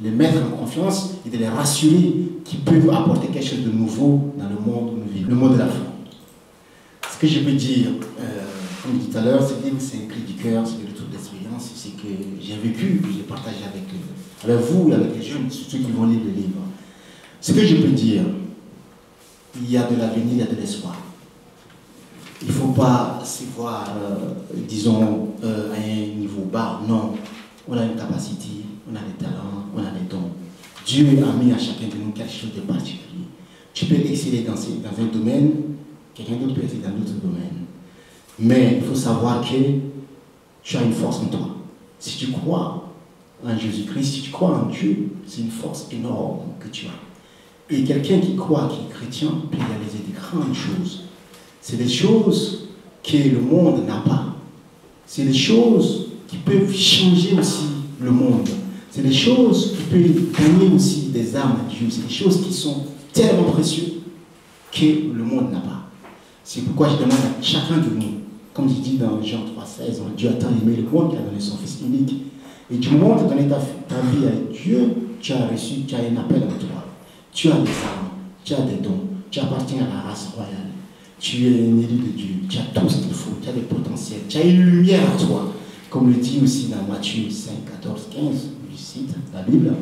les mettre en confiance et de les rassurer qu'ils peuvent apporter quelque chose de nouveau dans le monde où nous vivons, le monde de la foi. Ce que je peux dire, comme je disais tout à l'heure, c'est un cri du cœur, c'est le retour d'expérience, c'est que j'ai vécu, que j'ai partagé avec vous et avec les jeunes, ceux qui vont lire le livre. Ce que je peux dire, il y a de l'avenir, il y a de l'espoir. Il ne faut pas se voir, disons, à un niveau bas. Non, on a une capacité, on a des talents, on a des dons. Dieu a mis à chacun de nous quelque chose de particulier. Tu peux exceller dans un domaine, quelqu'un d'autre peut exceller dans d'autres domaines. Mais il faut savoir que tu as une force en toi. Si tu crois en Jésus-Christ, si tu crois en Dieu, c'est une force énorme que tu as. Et quelqu'un qui croit, qui est chrétien, peut réaliser des grandes choses. C'est des choses que le monde n'a pas. C'est des choses qui peuvent changer aussi le monde. C'est des choses qui peuvent gagner aussi des âmes à Dieu. C'est des choses qui sont tellement précieuses que le monde n'a pas. C'est pourquoi je demande à chacun de nous, comme je dis dans Jean 3,16, Dieu a tant aimé le monde qu'il a donné son Fils unique. Et du moment où tu as donné ta vie à Dieu, tu as un appel en toi. Tu as des armes, tu as des dons, tu appartiens à la race royale. Tu es un élu de Dieu, tu as tout ce qu'il faut, tu as des potentiels, tu as une lumière en toi. Comme le dit aussi dans Matthieu 5, 14, 15, je cite la Bible,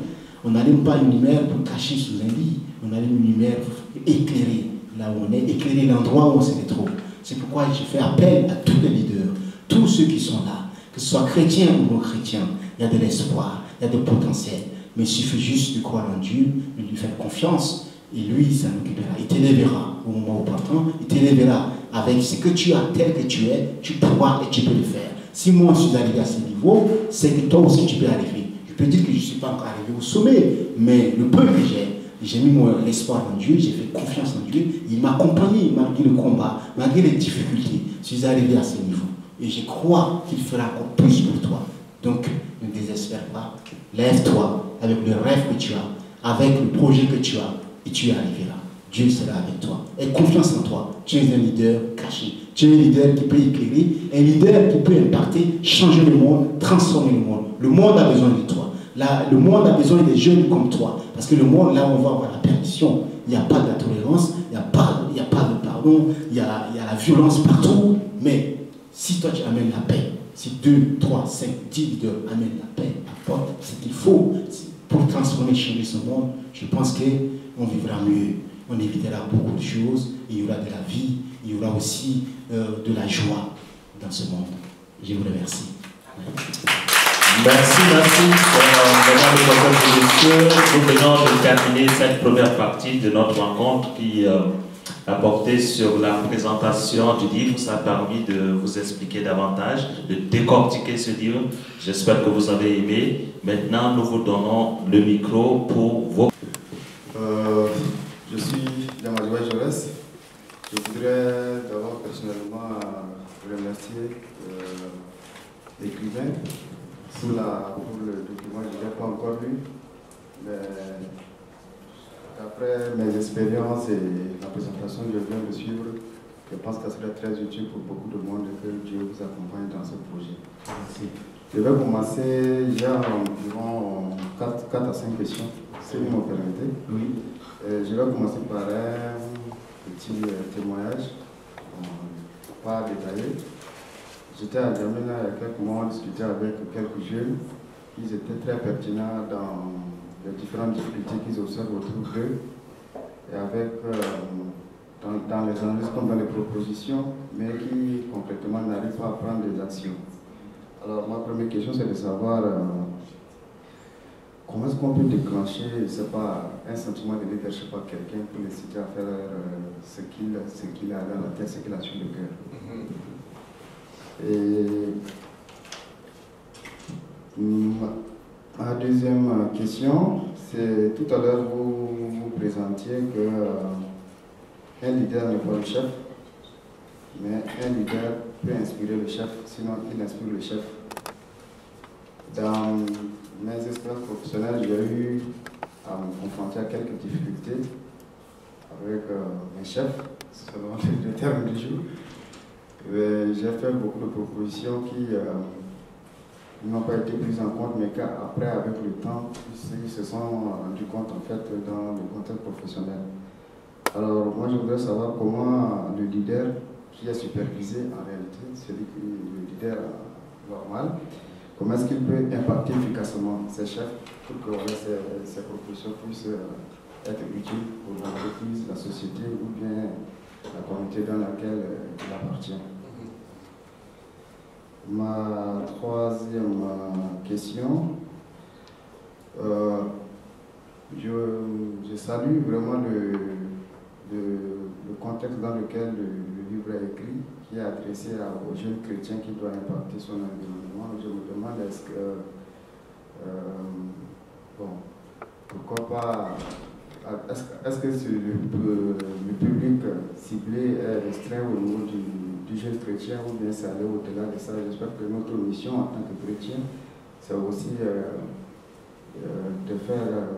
on n'allume pas une lumière pour cacher sous un lit, on allume une lumière pour éclairer là où on est, éclairer l'endroit où on se trouve. C'est pourquoi je fais appel à tous les leaders, tous ceux qui sont là, que ce soit chrétiens ou non chrétiens, il y a de l'espoir, il y a des potentiels, mais il suffit juste de croire en Dieu, de lui faire confiance, et lui, ça nous occupera. Il t'élèvera au moment opportun, il t'élèvera avec ce que tu as tel que tu es, tu pourras et tu peux le faire. Si moi je suis arrivé à ce niveau, c'est que toi aussi tu peux arriver. Je peux dire que je ne suis pas encore arrivé au sommet, mais le peu que j'ai mis l'espoir en Dieu, j'ai fait confiance en Dieu, il m'a accompagné malgré le combat, malgré les difficultés. Je suis arrivé à ce niveau. Et je crois qu'il fera encore plus pour toi. Donc, ne désespère pas. Lève-toi avec le rêve que tu as, avec le projet que tu as, et tu y arriveras. Dieu sera avec toi. Aie confiance en toi. Tu es un leader caché. Tu es un leader qui peut éclairer, un leader qui peut impacter, changer le monde, transformer le monde. Le monde a besoin de toi. Le monde a besoin des jeunes comme toi. Parce que le monde, là, on va avoir la perdition. Il n'y a pas de la tolérance, il n'y a pas de pardon, il y a la violence partout. Mais si toi, tu amènes la paix, si 2, 3, 5, 10 leaders amènent la paix, apportent ce qu'il faut pour transformer, changer ce monde, je pense qu'on vivra mieux. On évitera beaucoup de choses, il y aura de la vie, il y aura aussi de la joie dans ce monde. Je vous remercie. Merci. Mesdames, mesdemoiselles et messieurs, nous venons de terminer cette première partie de notre rencontre qui a porté sur la présentation du livre. Ça a permis de vous expliquer davantage, de décortiquer ce livre. J'espère que vous avez aimé. Maintenant, nous vous donnons le micro pour vos... Je suis Yamadoué Jaurès. Je voudrais d'abord personnellement remercier l'écrivain pour le document. Je ne l'ai pas encore lu, mais d'après mes expériences et la présentation que je viens de suivre, je pense que ça serait très utile pour beaucoup de monde et que Dieu vous accompagne dans ce projet. Merci. Je vais commencer, j'ai environ 4 à 5 questions, si vous me permettez. Oui. Je vais commencer par un petit témoignage, pas détaillé. J'étais à Djamena il y a quelques mois, on discutait avec quelques jeunes. Ils étaient très pertinents dans les différentes difficultés qu'ils observent autour d'eux. Et avec, dans les analyses comme dans les propositions, mais qui concrètement n'arrivent pas à prendre des actions. Alors ma première question, c'est de savoir comment est-ce qu'on peut déclencher, c'est pas un sentiment de leadership à quelqu'un pour l'inciter à faire ce qu'il a dans la tête, ce qu'il a sur le cœur. Et ma deuxième question, c'est tout à l'heure vous présentiez que un leader n'est pas le chef, mais un leader peut inspirer le chef, sinon il inspire le chef. Dans mes expériences professionnelles, j'ai eu à me confronter à quelques difficultés avec mes chefs, selon le terme du jour. J'ai fait beaucoup de propositions qui n'ont pas été prises en compte, mais qu'après, avec le temps, ils se sont rendus compte en fait dans le contexte professionnel. Alors moi je voudrais savoir comment le leader qui est supervisé en réalité, le leader normal, comment est-ce qu'il peut impacter efficacement ses chefs pour que ces propositions puissent être utiles pour l'entreprise, la société ou bien la communauté dans laquelle il appartient. Ma troisième question, je salue vraiment le contexte dans lequel le livre est écrit, qui est adressé aux jeunes chrétiens qui doivent impacter son environnement. Je me demande pourquoi pas, est-ce que le public ciblé est restreint au niveau du jeune chrétien ou bien c'est aller au-delà de ça? J'espère que notre mission en tant que chrétien, c'est aussi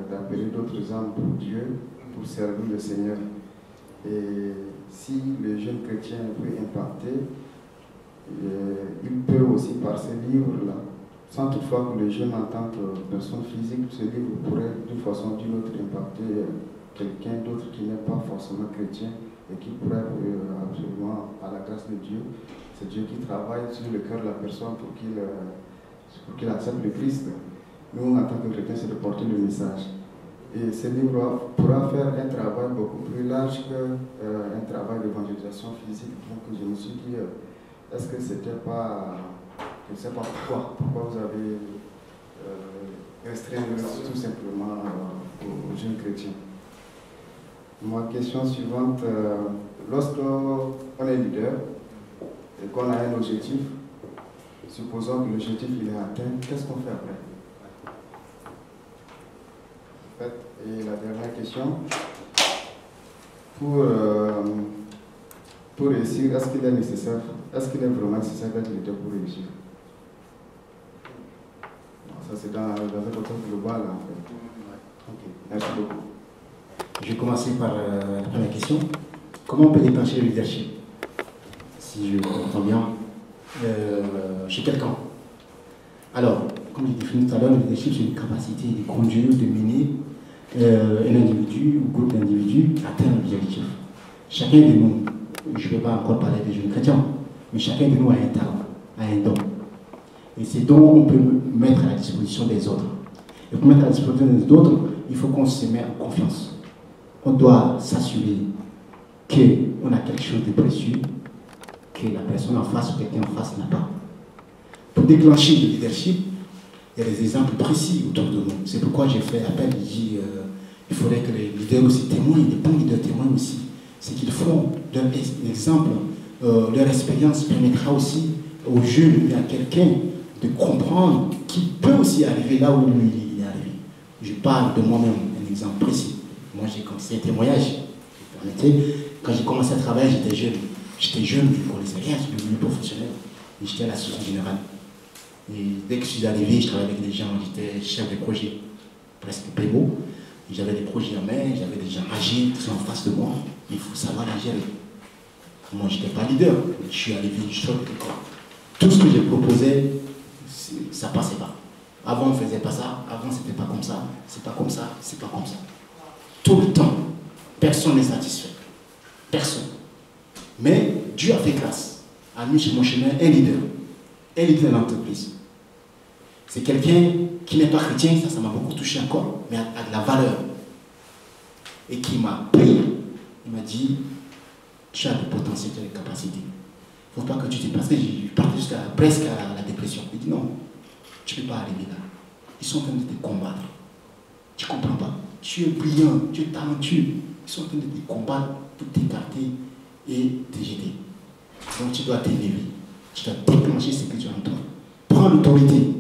d'appeler d'autres âmes pour Dieu, pour servir le Seigneur. Et si le jeune chrétien peut impacter, il peut aussi par ce livre-là, sans toutefois que le jeune en tant que personne physique, ce livre pourrait d'une façon ou d'une autre impacter quelqu'un d'autre qui n'est pas forcément chrétien et qui pourrait absolument, à la grâce de Dieu, c'est Dieu qui travaille sur le cœur de la personne pour qu'il accepte le Christ. Nous, en tant que chrétiens, c'est de porter le message. Et ce livre pourra faire un travail beaucoup plus large qu'un travail d'évangélisation physique. Donc je me suis dit, est-ce que c'était pas, je ne sais pas pourquoi vous avez restreint tout simplement aux jeunes chrétiens. Ma question suivante, lorsqu'on est leader et qu'on a un objectif, supposons que l'objectif il est atteint, qu'est-ce qu'on fait après? Et la dernière question, pour réussir, est-ce qu'il est vraiment nécessaire d'être leader pour réussir? Ça c'est dans un contexte global en fait. Ok, merci beaucoup. Je vais commencer par la première question. Comment on peut déclencher le leadership? Si je comprends bien, chez quelqu'un. Alors, comme j'ai défini tout à l'heure, le leadership, c'est une capacité de conduire, de mener un individu ou groupe d'individus à atteindre l'objectif. Chacun de nous, je ne vais pas encore parler des jeunes chrétiens, mais chacun de nous a un talent, a un don. Et ces dons, on peut mettre à la disposition des autres. Et pour mettre à la disposition des autres, il faut qu'on se mette en confiance. On doit s'assurer qu'on a quelque chose de précieux que la personne en face ou quelqu'un en face n'a pas. Pour déclencher le leadership, il y a des exemples précis autour de nous. C'est pourquoi j'ai fait appel, j'ai dit il faudrait que les leaders aussi témoignent, les bons leaders témoignent aussi. C'est qu'ils font leur exemple, leur expérience permettra aussi aux jeunes et à quelqu'un de comprendre qu'il peut aussi arriver là où lui il est arrivé. Je parle de moi-même, un exemple précis. Moi j'ai commencé un témoignage. Quand j'ai commencé à travailler, j'étais jeune. J'étais jeune, je ne connaissais rien, je suis devenu professionnel. Et j'étais à la Société Générale. Et dès que je suis arrivé, je travaillais avec des gens, j'étais chef de projet, presque PMO. J'avais des projets en main, j'avais des gens âgés qui sont en face de moi. Il faut savoir les gérer. Moi, je n'étais pas leader. Je suis arrivé, je sors de l'école. Tout ce que j'ai proposé, ça ne passait pas. Avant, on ne faisait pas ça. Avant, ce n'était pas comme ça. C'est pas comme ça. C'est pas comme ça. Tout le temps, personne n'est satisfait. Personne. Mais Dieu a fait grâce. A mis sur mon chemin un leader. Un leader de l'entreprise. C'est quelqu'un qui n'est pas chrétien, ça m'a beaucoup touché encore, mais a de la valeur. Et qui m'a pris, il m'a dit, tu as le potentiel, tu as les capacités. Il ne faut pas que tu te... Parce que j'ai parti presque à la dépression. Il dit non, tu ne peux pas arriver là. Ils sont en train de te combattre. Tu ne comprends pas. Tu es brillant, tu es talentueux. Ils sont en train de te combattre pour t'écarter et te jeter. Donc tu dois t'élever. Tu dois déclencher ce que tu as en toi. Prends l'autorité.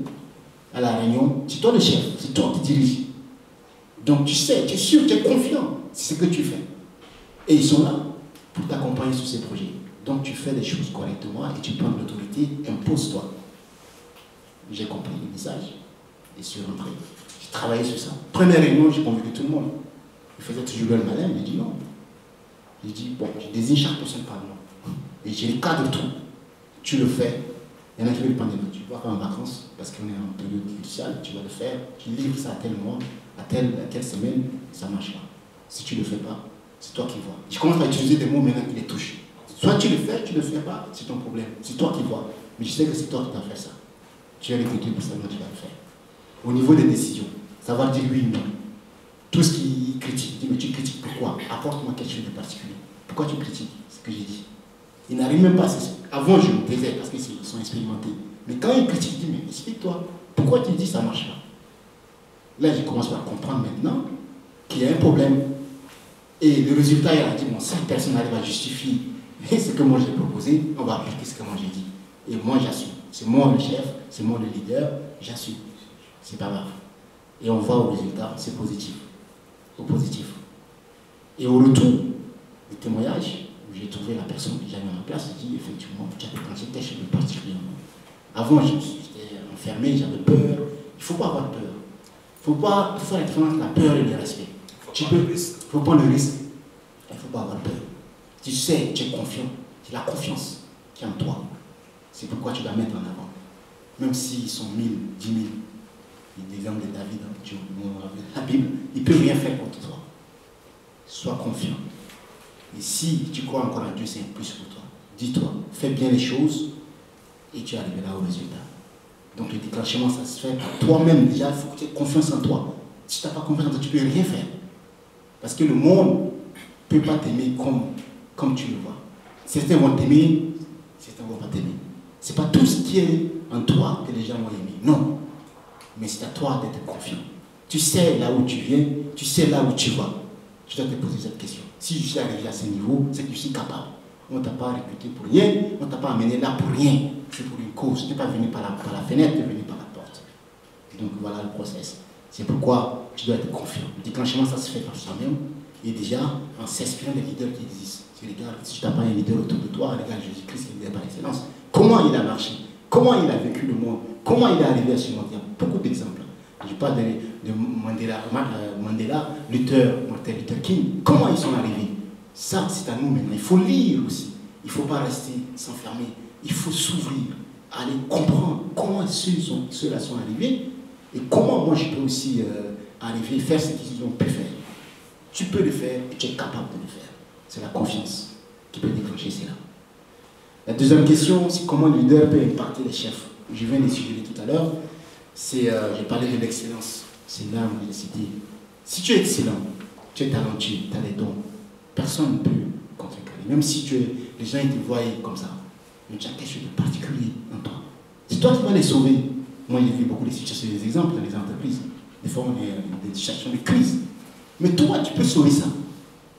À la réunion, c'est toi le chef, c'est toi qui dirige. Donc tu sais, tu es sûr, tu es confiant, c'est ce que tu fais. Et ils sont là pour t'accompagner sur ces projets. Donc tu fais les choses correctement et tu prends l'autorité, impose-toi. J'ai compris le message et je suis rentré. J'ai travaillé sur ça. Première réunion, j'ai convaincu tout le monde. Il faisait toujours le malin, il dit non. J'ai dit, bon, je désigne chaque personne par nom. Et j'ai le cadre tout. Tu le fais. Il y en a qui veulent prendre des notes. Tu vas pas en vacances parce qu'on est en période cruciale, tu vas le faire, tu livres ça à tel mois, à telle semaine, ça ne marche pas. Si tu ne le fais pas, c'est toi qui vois. Je commence à utiliser des mots maintenant qui les touchent. Soit tu le fais, tu ne le fais pas, c'est ton problème. C'est toi qui vois. Mais je sais que c'est toi qui t'as fait ça. Tu as l'écriture pour ça, tu vas le faire. Au niveau des décisions, savoir dire oui, non. Tout ce qui critique, dit mais tu critiques pourquoi? Apporte-moi quelque chose de particulier. Pourquoi tu critiques? C'est ce que j'ai dit. Ils n'arrivent même pas à s'expliquer. Avant, je me taisais parce qu'ils sont expérimentés. Mais quand ils critiquent, je dis, mais explique-toi. Pourquoi tu dis ça ne marche pas? Là, je commence à comprendre maintenant qu'il y a un problème. Et le résultat, il a dit, bon, si personne n'arrive à justifier ce que moi j'ai proposé, on va appliquer ce que moi j'ai dit. Et moi, j'assume. C'est moi le chef, c'est moi le leader, j'assume. C'est pas grave. Et on voit au résultat, c'est positif. Au positif. Et au retour du témoignage, j'ai trouvé la personne que j'avais en place, j'ai dit effectivement, tu as dépensé quelque chose de particulièrement. Avant, j'étais enfermé, j'avais peur. Il ne faut pas avoir peur. Il faut faire la différence entre la peur et le respect. Il faut prendre le risque. Il ne faut pas avoir peur. Tu sais, tu es confiant. C'est la confiance qui est en toi. C'est pourquoi tu dois mettre en avant. Même s'ils sont 1000, 10 000, il y a des hommes de David, la Bible, il ne peut rien faire contre toi. Sois confiant. Et si tu crois encore à Dieu, c'est un plus pour toi. Dis-toi, fais bien les choses et tu arriveras au résultat. Donc le déclenchement, ça se fait par toi-même. Déjà, il faut que tu aies confiance en toi. Si tu n'as pas confiance en toi, tu ne peux rien faire. Parce que le monde ne peut pas t'aimer comme tu le vois. Certains vont t'aimer, certains ne vont pas t'aimer. Ce n'est pas tout ce qui est en toi que les gens vont aimer. Non. Mais c'est à toi d'être confiant. Tu sais là où tu viens, tu sais là où tu vas. Je dois te poser cette question. Si je suis arrivé à ce niveau, c'est que je suis capable. On ne t'a pas recruté pour rien, on ne t'a pas amené là pour rien. C'est pour une cause. Tu n'es pas venu par la fenêtre, tu es venu par la porte. Donc voilà le process. C'est pourquoi tu dois être confiant. Le déclenchement, ça se fait par soi-même. Et déjà, en s'inspirant des leaders qui existent. Tu regardes, si tu n'as pas un leader autour de toi, regarde Jésus-Christ qui est par excellence. Comment il a marché? Comment il a vécu le monde? Comment il est arrivé à ce monde? Il y a beaucoup d'exemples. Je parle de Mandela, Martin Luther King. Comment ils sont arrivés? Ça, c'est à nous maintenant. Il faut lire aussi. Il ne faut pas rester s'enfermer. Il faut s'ouvrir aller comprendre comment ceux-là sont arrivés et comment moi je peux aussi arriver à faire ce qu'ils ont pu faire. Tu peux le faire et tu es capable de le faire. C'est la confiance qui peut déclencher cela. La deuxième question, c'est comment le leader peut impacter les chefs. Je viens de suggérer tout à l'heure, j'ai parlé de l'excellence. C'est là où j'ai cité. Si tu es excellent, tu es talentueux, tu as les dons, personne ne peut contrecarrer. Même si les gens ils te voient comme ça, mais tu as quelque chose de particulier en toi. C'est toi qui vas les sauver. Moi, j'ai vu beaucoup de situations, des exemples dans les entreprises. Des fois, on est des situations de crise. Mais toi, tu peux sauver ça.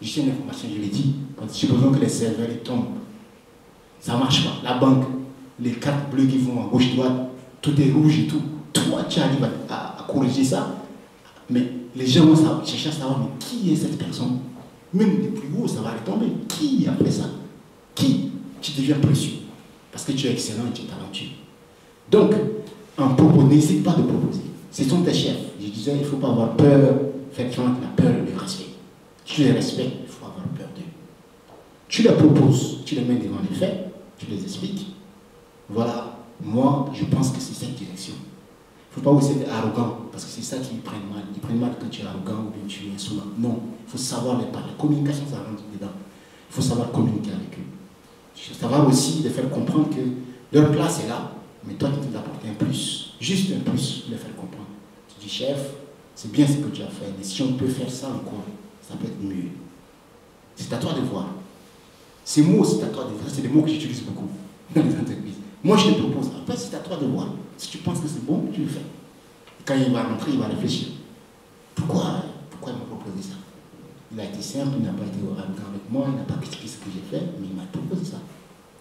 Je tiens l'information, je l'ai dit. Supposons que les serveurs ils tombent. Ça ne marche pas. La banque, les cartes bleues qui vont à gauche-droite, tout est rouge et tout. Toi, tu arrives à corriger ça. Mais les gens vont chercher à savoir, mais qui est cette personne? Même les plus hauts, ça va retomber. Qui a fait ça? Qui? Tu deviens précieux. Parce que tu es excellent et tu es talentueux. Donc, en proposant, n'hésite pas de proposer. Ce sont tes chefs. Je disais, il ne faut pas avoir peur. Faites craindre la peur et le respect. Tu les respectes, il faut avoir peur d'eux. Tu les proposes, tu les mets devant les faits, tu les expliques. Voilà, moi, je pense que c'est cette direction. Il ne faut pas aussi être arrogant, parce que c'est ça qui prennent mal. Ils prennent mal quand tu es arrogant ou bien tu es insolent. Non, il faut savoir les parler. La communication, ça rentre dedans. Il faut savoir communiquer avec eux. Il faut savoir aussi les faire comprendre que leur place est là, mais toi, tu dois apporter un plus. Juste un plus, les faire comprendre. Tu dis, chef, c'est bien ce que tu as fait, mais si on peut faire ça encore, ça peut être mieux. C'est à toi de voir. Ces mots, c'est à toi de voir. C'est des mots que j'utilise beaucoup dans les entreprises. Moi, je te propose. Après, c'est à toi de voir. Si tu penses que c'est bon, tu le fais. Et quand il va rentrer, il va réfléchir. Pourquoi il m'a proposé ça? Il a été simple, il n'a pas été arrogant avec moi, il n'a pas critiqué ce que j'ai fait, mais il m'a proposé ça.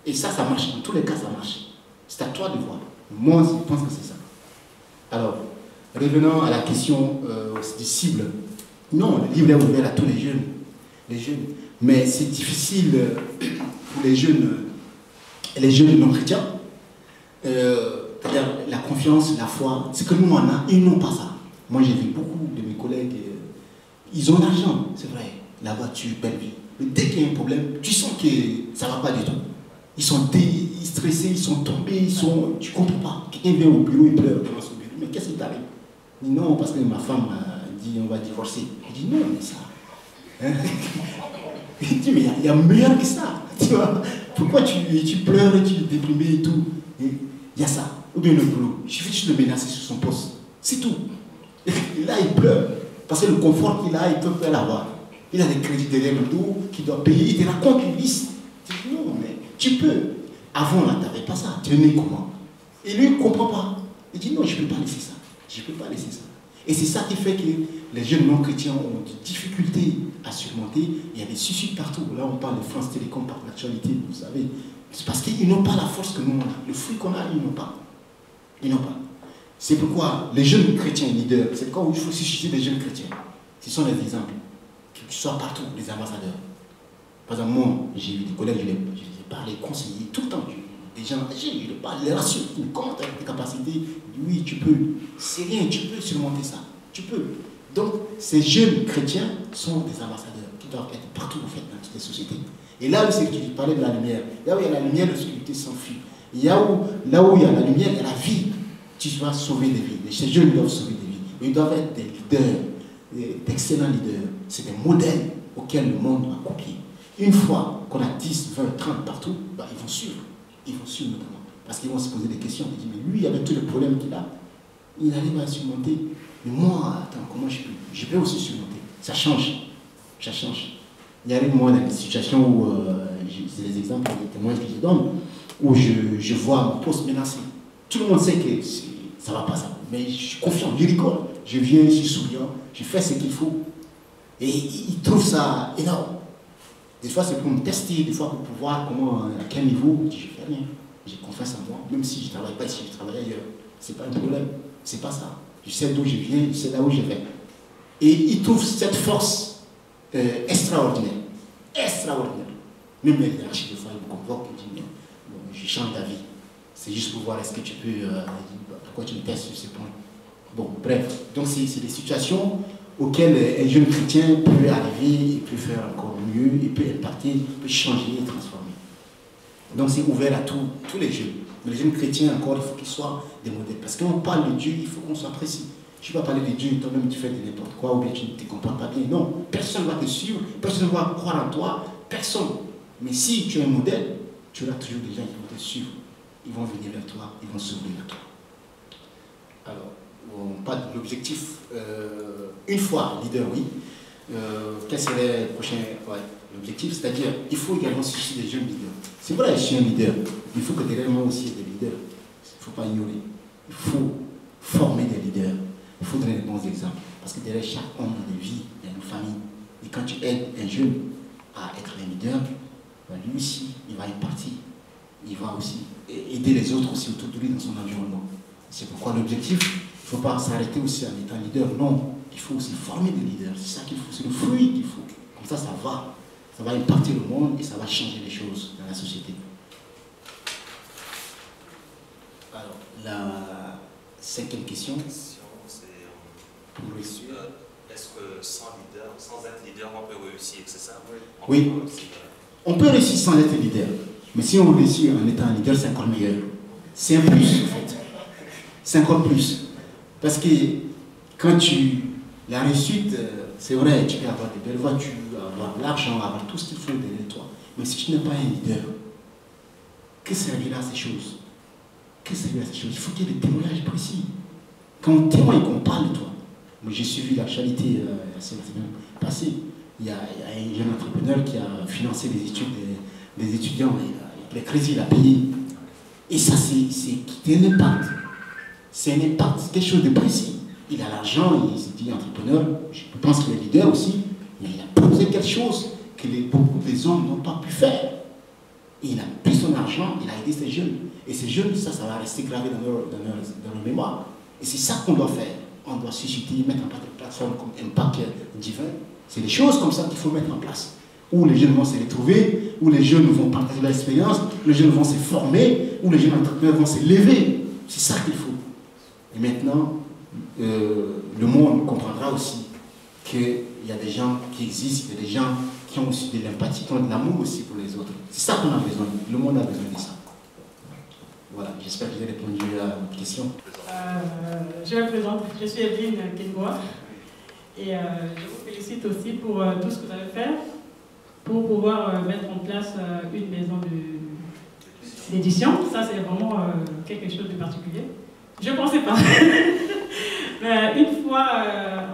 Et ça marche. Dans tous les cas, ça marche. C'est à toi de voir. Moi, je pense que c'est ça. Alors, revenons à la question des cibles. Non, le livre est ouvert à tous les jeunes. Mais c'est difficile pour les jeunes non chrétiens. C'est-à-dire la confiance, la foi, c'est que nous on a, ils n'ont pas ça. Moi j'ai vu beaucoup de mes collègues, ils ont l'argent, c'est vrai, la voiture, belle vie. Mais dès qu'il y a un problème, tu sens que ça ne va pas du tout. Ils sont stressés, ils sont tombés, tu ne comprends pas. Quelqu'un vient au bureau, il pleure, commence au bureau. Mais qu'est-ce qui t'arrive? Il dit non, parce que ma femme dit on va divorcer. Il dit non, mais ça. Hein? Il dit mais il y a meilleur que ça. Tu vois? Pourquoi tu pleures et tu es déprimé et tout? Il y a ça. Ou bien le boulot. Il suffit juste de le menacer sur son poste. C'est tout. Et là, il pleure. Parce que le confort qu'il a, il peut pas l'avoir. Il a des crédits derrière le dos qu'il doit payer. Il te raconte une liste. Tu dis non, mais tu peux. Avant, là, tu n'avais pas ça. Tu es né comment? Et lui, il ne comprend pas. Il dit non, je ne peux pas laisser ça. Je ne peux pas laisser ça. Et c'est ça qui fait que les jeunes non-chrétiens ont des difficultés à surmonter. Il y a des suicides partout. Là, on parle de France Télécom par l'actualité, vous savez. C'est parce qu'ils n'ont pas la force que nous on a. Le fruit qu'on a, ils n'ont pas. Ils n'ont pas. C'est pourquoi les jeunes chrétiens leaders, c'est pourquoi il faut susciter des jeunes chrétiens. Ce sont des exemples. Qu'ils soient partout, les ambassadeurs. Par exemple, moi, j'ai eu des collègues, je les ai parlé, conseillé tout le temps. Des gens âgés, je les parle, les rassure. Comment tu as tes capacités? Oui, tu peux. C'est rien, tu peux surmonter ça. Tu peux. Donc, ces jeunes chrétiens sont des ambassadeurs qui doivent être partout, en fait, dans toutes les sociétés. Et là où c'est que tu parlais de la lumière, là où il y a la lumière, l'obscurité s'enfuit. Là où il y a la lumière, il y a la vie. Tu vas sauver des vies. Ces jeunes doivent sauver des vies. Ils doivent être des leaders, d'excellents leaders. C'est des modèles auxquels le monde va copier. Une fois qu'on a 10, 20, 30 partout, bah, ils vont suivre. Ils vont suivre notamment. Parce qu'ils vont se poser des questions. Ils disent, mais lui, avec tous les problèmes qu'il a, il arrive à surmonter. Mais moi, attends, comment je peux? Je peux aussi surmonter. Ça change. Ça change. Il y a moi dans des situations où, c'est des exemples, des témoignages que je donne, où je vois mon poste menacé. Tout le monde sait que ça ne va pas ça. Mais je suis confiant, je rigole. Je viens, je suis souriant, je fais ce qu'il faut. Et ils trouvent ça énorme. Des fois, c'est pour me tester, des fois pour voir comment, à quel niveau, je ne fais rien. J'ai confiance en moi. Même si je ne travaille pas ici, je travaille ailleurs. Ce n'est pas un problème. Ce n'est pas ça. Je sais d'où je viens, je sais là où je vais. Et ils trouvent cette force extraordinaire. Extraordinaire. Même les hiérarchies, des fois, ils me convoquent et disent, bon, je change d'avis. C'est juste pour voir est-ce que tu peux, pourquoi tu me testes sur ce point. Bon, bref. Donc, c'est des situations auxquelles un jeune chrétien peut arriver, il peut faire encore mieux, il peut impacter, il peut changer et transformer. Donc, c'est ouvert à tous les jeunes. Mais les jeunes chrétiens, encore, il faut qu'ils soient des modèles. Parce qu'on parle de Dieu, il faut qu'on soit précis. Tu vas parler de Dieu et toi-même tu fais de n'importe quoi ou bien tu ne te comprends pas bien. Non, personne ne va te suivre, personne ne va croire en toi, personne. Mais si tu es un modèle, tu auras toujours des gens qui vont te suivre. Ils vont venir vers toi, ils vont s'ouvrir vers toi. Alors, on parle de l'objectif. Une fois leader, oui. Quel serait le prochain l'objectif? C'est-à-dire, il faut également susciter des jeunes leaders. C'est vrai, je suis un leader. Il faut que derrière moi aussi il y ait des leaders. Il ne faut pas ignorer. Il faut former des leaders. Il faut donner de bons exemples. Parce que derrière chaque homme, il y a des vies, il y a une famille. Et quand tu aides un jeune à être un leader, lui aussi, il va y partir. Il va aussi aider les autres aussi autour de lui dans son environnement. C'est pourquoi l'objectif, il ne faut pas s'arrêter aussi en étant leader. Non, il faut aussi former des leaders. C'est ça qu'il faut, c'est le fruit qu'il faut. Comme ça va impacter le monde et ça va changer les choses dans la société. Alors, la cinquième question. Est-ce que sans être leader, on peut réussir, c'est ça? Oui, on peut réussir sans être leader. Mais si on réussit en étant un leader, c'est encore meilleur. C'est un plus, en fait. C'est encore plus. Parce que quand la réussite, c'est vrai, tu peux avoir des belles voitures, avoir de l'argent, avoir tout ce qu'il faut derrière toi. Mais si tu n'es pas un leader, que servira ces choses? Que servira ces choses? Il faut qu'il y ait des témoignages précis. Quand on témoigne, qu'on parle de toi. Moi, j'ai suivi l'actualité la semaine passée. Il y a un jeune entrepreneur qui a financé les études des étudiants. Les crédits, il a payé. Et ça, c'est un impact. C'est un impact, c'est quelque chose de précis. Il a l'argent, il s'est dit entrepreneur. Je pense qu'il est leader aussi. Mais il a posé quelque chose que beaucoup des hommes n'ont pas pu faire. Et il a pris son argent, il a aidé ces jeunes. Et ces jeunes, ça va rester gravé dans leur mémoire. Et c'est ça qu'on doit faire. On doit susciter, mettre en place des plateformes comme Impact Divin. C'est des choses comme ça qu'il faut mettre en place. Où les jeunes vont se retrouver, où les jeunes vont partager leur expérience, où les jeunes vont se former, où les jeunes entrepreneurs vont se lever. C'est ça qu'il faut. Et maintenant, le monde comprendra aussi qu'il y a des gens qui existent, il y a des gens qui ont aussi de l'empathie, qui ont de l'amour aussi pour les autres. C'est ça qu'on a besoin. Le monde a besoin de ça. Voilà, j'espère que j'ai répondu à votre question. Je me présente, je suis Evelyne Kenbois et je vous félicite aussi pour tout ce que vous allez faire pour pouvoir mettre en place une maison d'édition. Ça, c'est vraiment quelque chose de particulier. Je ne pensais pas. Mais une fois,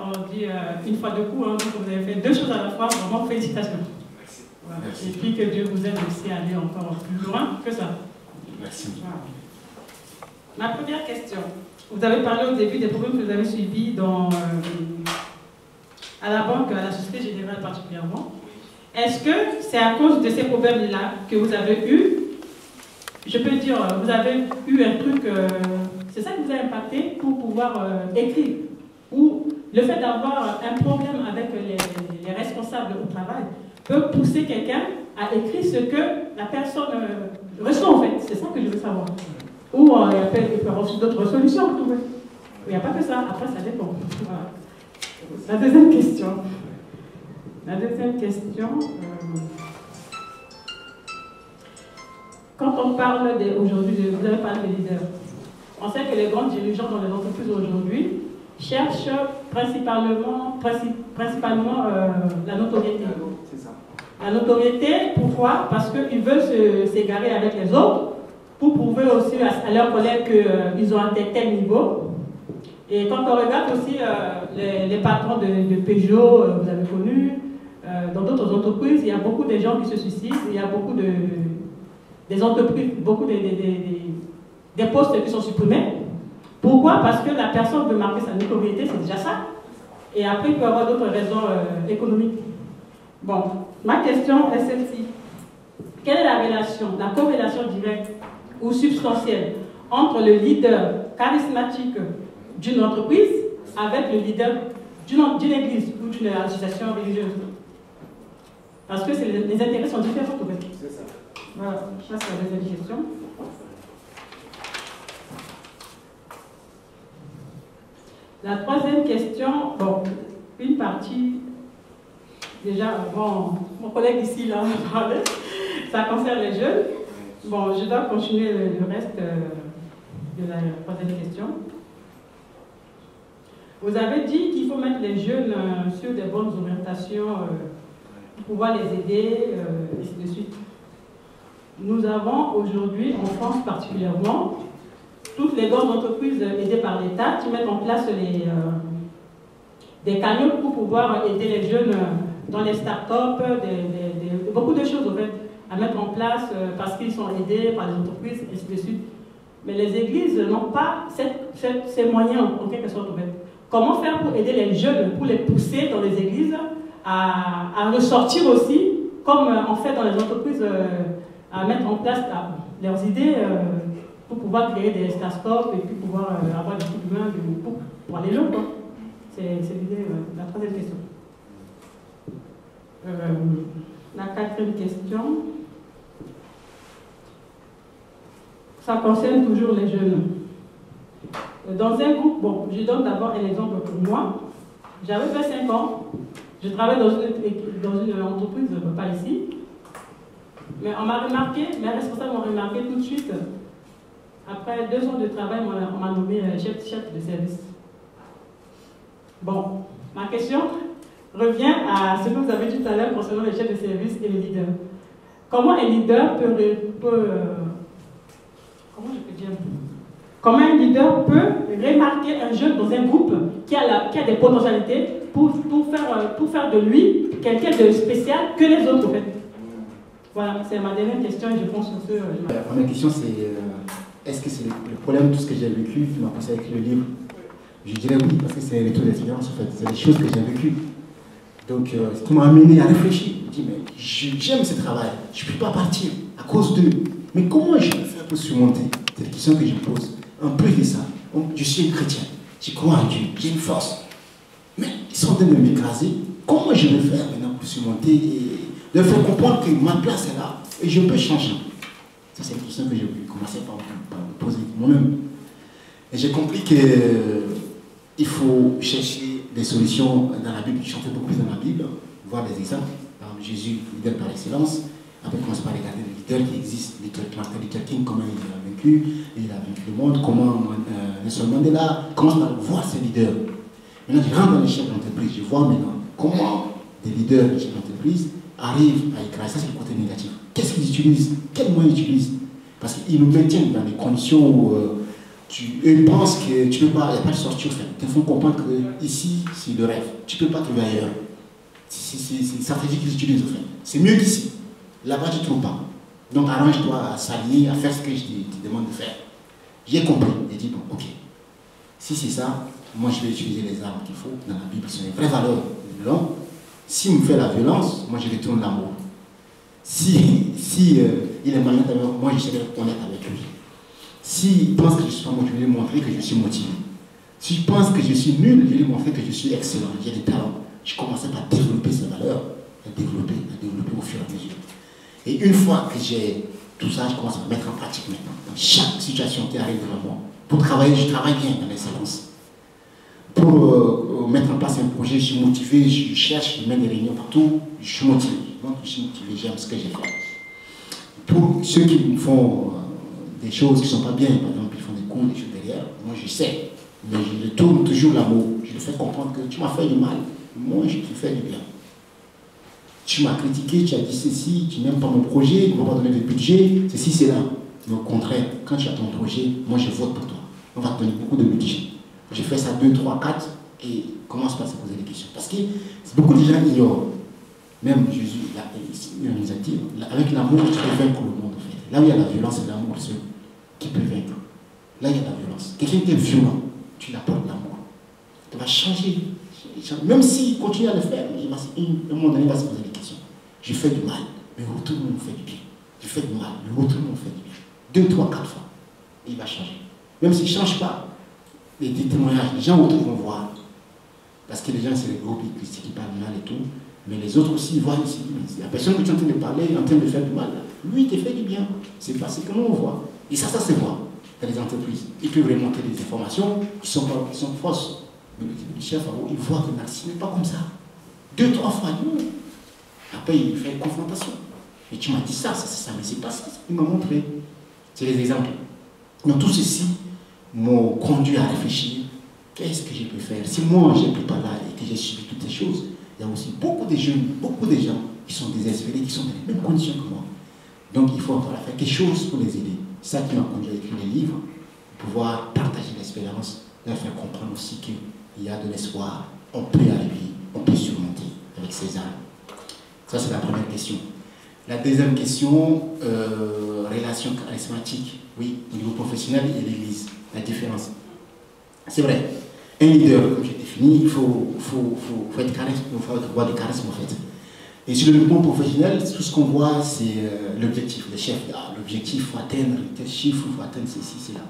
on dit une fois deux coups, hein, donc vous avez fait deux choses à la fois, vraiment félicitations. Merci. Voilà. Merci. Et puis que Dieu vous aide aussi à aller encore plus loin que ça. Merci. Voilà. Ma première question. Vous avez parlé au début des problèmes que vous avez subis à la banque, à la Société Générale particulièrement. Est-ce que c'est à cause de ces problèmes-là que vous avez eu, je peux dire, vous avez eu un truc, c'est ça qui vous a impacté pour pouvoir écrire? Ou le fait d'avoir un problème avec les responsables au travail peut pousser quelqu'un à écrire ce que la personne ressent en fait? C'est ça que je veux savoir. Ou il peut y avoir aussi d'autres solutions. Il n'y a pas que ça, après ça dépend. Voilà. La deuxième question. Quand on parle aujourd'hui, vous avez parlé des leaders, on sait que les grands dirigeants dans les entreprises aujourd'hui cherchent principalement la notoriété. C'est ça. La notoriété, pourquoi? Parce qu'ils veulent s'égarer avec les autres pour prouver aussi à leurs collègues qu'ils ont atteint tel niveau. Et quand on regarde aussi les patrons de Peugeot, vous avez connu, dans d'autres entreprises, il y a beaucoup de gens qui se suicident, il y a beaucoup des entreprises, beaucoup des postes qui sont supprimés. Pourquoi? Parce que la personne veut marquer sa notoriété, c'est déjà ça. Et après, il peut y avoir d'autres raisons économiques. Bon, ma question est celle-ci. Quelle est la corrélation directe ou substantielle entre le leader charismatique d'une entreprise avec le leader d'une église ou d'une association religieuse? Parce que les intérêts sont différents. C'est ça. Voilà, ça c'est la deuxième question. La troisième question, bon, une partie, déjà, bon, mon collègue ici là a parlé, ça concerne les jeunes. Bon, je dois continuer le reste de la troisième question. Vous avez dit qu'il faut mettre les jeunes sur des bonnes orientations pour pouvoir les aider, et ainsi de suite. Nous avons aujourd'hui, en France particulièrement, toutes les grandes entreprises aidées par l'État qui mettent en place des cagnottes pour pouvoir aider les jeunes dans les start-up, beaucoup de choses en fait, à mettre en place parce qu'ils sont aidés par les entreprises, et ainsi de suite. Mais les églises n'ont pas ces moyens en quelque sorte en fait. Comment faire pour aider les jeunes, pour les pousser dans les églises à ressortir aussi, comme on fait dans les entreprises, à mettre en place leurs idées pour pouvoir créer des start-up et puis pouvoir avoir des coups de main pour aller loin. C'est l'idée, la troisième question. La quatrième question, ça concerne toujours les jeunes. Dans un groupe, bon, je donne d'abord un exemple pour moi. J'avais 25 ans, je travaille dans une entreprise, pas ici, mais on m'a remarqué, mes responsables m'ont remarqué tout de suite. Après 2 ans de travail, on m'a nommé chef de service. Bon, ma question revient à ce que vous avez dit tout à l'heure concernant les chefs de service et les leaders. Comment un leader comment un leader peut remarquer un jeune dans un groupe qui a des potentialités pour faire de lui quelqu'un de spécial que les autres en fait. Voilà, c'est ma dernière question et je pense que la première question c'est est-ce que c'est le problème de tout ce que j'ai vécu qui m'a poussé à écrire le livre? Je dirais oui, parce que c'est les retours d'expérience en fait, c'est des choses que j'ai vécues. Donc, ce qui m'a amené à réfléchir. Je me dis, mais j'aime ce travail, je ne peux pas partir à cause d'eux. Mais comment je vais faire pour surmonter? C'est la question que je pose. En plus de ça, je suis un chrétien, je crois en Dieu, j'ai une force. Mais ils sont en train de m'écraser. Comment je vais faire maintenant pour surmonter et leur faire comprendre que ma place est là et je peux changer? Ça, c'est une question que j'ai commencé par me poser moi-même. Et j'ai compris qu'il faut chercher des solutions dans la Bible. Je chantais beaucoup dans la Bible, voir des exemples. Par exemple, Jésus, leader par excellence. Après, commencer par regarder les leaders qui existent, Martin Luther King, comment il a vaincu le monde, comment Nelson Mandela, commence par voir ces leaders. Maintenant, je rentre dans les chefs d'entreprise, je vois maintenant comment des leaders de chefs d'entreprise arrivent à écraser. Ça, c'est le côté négatif. Qu'est-ce qu'ils utilisent? Quels moyens ils utilisent? Parce qu'ils nous maintiennent dans des conditions où ils pensent que tu ne peux pas, il n'y a pas de sortie au fait. Il faut comprendre que ici, c'est le rêve. Tu ne peux pas trouver ailleurs. C'est une stratégie qu'ils utilisent au fait. C'est mieux qu'ici. Là-bas, tu ne trouves pas. Donc, arrange-toi à s'aligner, à faire ce que je te demande de faire. J'ai compris. J'ai dit, bon, ok. Si c'est ça, moi, je vais utiliser les armes qu'il faut. Dans la Bible, c'est une vraie valeur de l'homme. S'il me fait la violence, moi, je retourne l'amour. Si il est malhonnête avec moi, je serai honnête avec lui. S'il pense que je ne suis pas motivé, je vais lui montrer que je suis motivé. Si je pense que je suis nul, je vais lui montrer que je suis excellent, j'ai des talents. Je commençais par développer ces valeurs, à développer au fur et à mesure. Et une fois que j'ai tout ça, je commence à mettre en pratique maintenant. Dans chaque situation qui arrive devant moi. Pour travailler, je travaille bien dans l'excellence. Pour mettre en place un projet, je suis motivé, je cherche, je mets des réunions partout, je suis motivé. Donc, je suis motivé, j'aime ce que j'ai fait. Pour ceux qui me font des choses qui ne sont pas bien, par exemple, ils font des coups, des choses derrière, moi je sais, mais je tourne toujours l'amour, je le fais comprendre que tu m'as fait du mal, moi je te fais du bien. Tu m'as critiqué, tu as dit ceci, tu n'aimes pas mon projet, tu ne m'as pas donné de budget, ceci, c'est là. Mais au contraire, quand tu as ton projet, moi je vote pour toi. On va te donner beaucoup de budget. Je fais ça 2, 3, 4 et commence par se poser des questions. Parce que beaucoup de gens ignorent. Même Jésus, il nous a dit, avec l'amour, tu peux vaincre le monde. En fait. Là où il y a la violence, c'est l'amour seul qui peut vaincre. Là, il y a la violence. Quelqu'un qui est violent, tu l'apportes l'amour. Tu vas changer. Même s'il continue à le faire, à un moment donné, il va se poser des questions. Je fais du mal, mais tout le monde me fait du bien. Je fais du mal, mais tout le monde me fait du bien. 2, 3, 4 fois. Et il va changer. Même s'il ne change pas, les témoignages, les gens autour vont voir. Parce que les gens, c'est les groupes qui parlent mal et tout. Mais les autres aussi, ils voient ici. La personne que tu es en train de parler, en train de faire du mal, lui, il te fait du bien. C'est comment on voit. Et ça se voit dans les entreprises. Ils peuvent remonter des informations qui sont fausses. Mais le chef, il voit que Narcisse n'est pas comme ça. 2, 3 fois, non. Après, il fait une confrontation. Et tu m'as dit ça, mais c'est pas ça. Il m'a montré. C'est les exemples. Donc tout ceci m'ont conduit à réfléchir. Qu'est-ce que je peux faire? Si moi, je n'ai plus pas là et que j'ai subi toutes ces choses, il y a aussi beaucoup de jeunes, beaucoup de gens qui sont désespérés, qui sont dans les mêmes conditions que moi. Donc il faut encore faire quelque chose pour les aider. C'est ça qui m'a conduit à écrire des livres, pouvoir partager l'expérience, leur faire comprendre aussi qu'il y a de l'espoir, on peut arriver, on peut surmonter avec ces armes. Ça, c'est la première question. La deuxième question, relation charismatique, oui, au niveau professionnel et l'Église, la différence. C'est vrai, un leader, comme j'ai défini, il faut être charisme, il faut avoir du charisme en fait. Et sur le plan professionnel, tout ce qu'on voit, c'est l'objectif, le chef. L'objectif, il faut atteindre tel chiffre, il faut atteindre ceci, cela.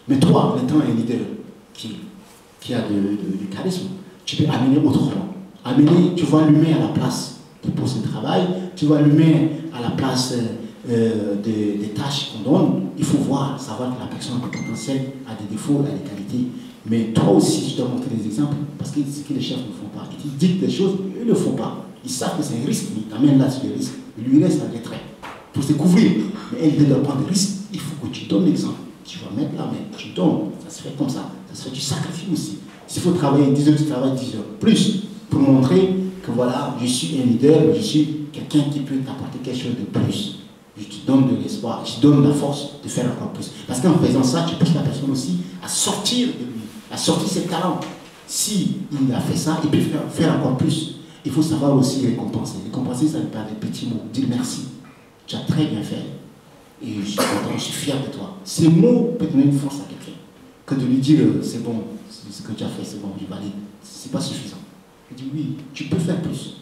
Mais toi, en étant un leader qui a du charisme, tu peux amener autrement. Amener, tu vois l'humain à la place du poste de travail, tu vois l'humain à la place des tâches qu'on donne. Il faut voir, savoir que la personne a du potentiel, a des défauts, a des qualités. Mais toi aussi, tu dois montrer des exemples, parce que ce que les chefs ne font pas. Ils dictent des choses, eux ne le font pas. Ils savent que c'est un risque, mais ils t'amènent là sur le risque. Il lui reste un retrait pour se couvrir. Mais elle doit prendre des risques. Il faut que tu donnes l'exemple. Tu vas mettre la main, tu donnes. Ça se fait comme ça. Ça se fait, tu sacrifies aussi. S'il faut travailler 10 heures, tu travailles 10 heures. Plus, pour montrer que voilà, je suis un leader, je suis quelqu'un qui peut t'apporter quelque chose de plus. Je te donne de l'espoir, je te donne la force de faire encore plus. Parce qu'en faisant ça, tu pousses la personne aussi à sortir de lui, à sortir ses talents. Si il a fait ça, il peut faire encore plus. Il faut savoir aussi récompenser. Récompenser, ça ne veut pas des petits mots. Dire merci. Tu as très bien fait. Et je suis content, je suis fier de toi. Ces mots peuvent donner une force à quelqu'un. Que de lui dire, c'est bon, ce que tu as fait, c'est bon, je valide. Ce n'est pas suffisant. Je dis, oui, tu peux faire plus.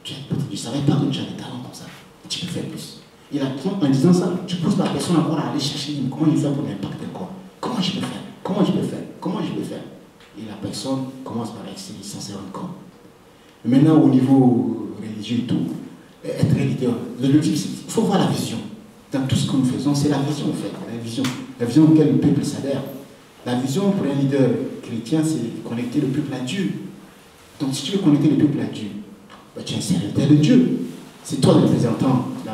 Je ne savais pas que tu as des talents comme ça. Tu peux faire plus. Et là, en disant ça, tu pousses la personne encore à aller chercher comment il fait pour l'impact encore. Comment je peux faire? Comment je peux faire? Comment je peux faire? Et la personne commence par exceller sans se rendre compte. Maintenant, au niveau religieux et tout, être leader, l'objectif, c'est qu'il faut voir la vision. Dans tout ce que nous faisons, c'est la vision en fait, la vision auquel le peuple s'adhère. La vision pour un leader chrétien, c'est connecter le peuple à Dieu. Donc si tu veux connecter le peuple à Dieu, bah, tu es un serviteur de Dieu. C'est toi le représentant, la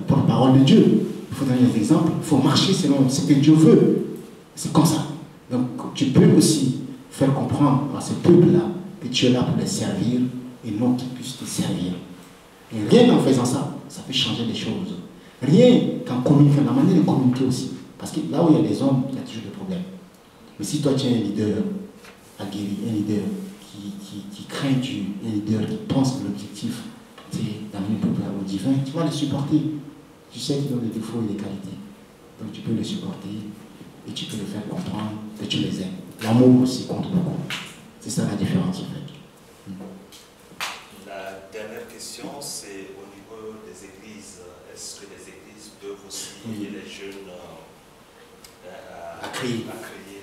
porte-parole de Dieu. Il faut donner des exemples, il faut marcher selon ce que Dieu veut. C'est comme ça. Donc tu peux aussi faire comprendre à ce peuple-là que tu es là pour les servir et non qu'ils puissent te servir. Et rien qu'en faisant ça, ça peut changer les choses. Rien qu'en communiquant, la manière de communiquer aussi. Parce que là où il y a des hommes, il y a toujours des problèmes. Mais si toi tu es un leader aguerri, un leader qui craint Dieu, un leader qui pense que l'objectif c'est d'amener le peuple au divin, tu vas le supporter. Tu sais qu'ils ont des défauts et des qualités. Donc tu peux le supporter et tu peux le faire comprendre que tu les aimes. L'amour aussi compte beaucoup. C'est ça la différence en fait. La dernière question, c'est au niveau des églises. Est-ce que les églises peuvent aussi aider les jeunes à créer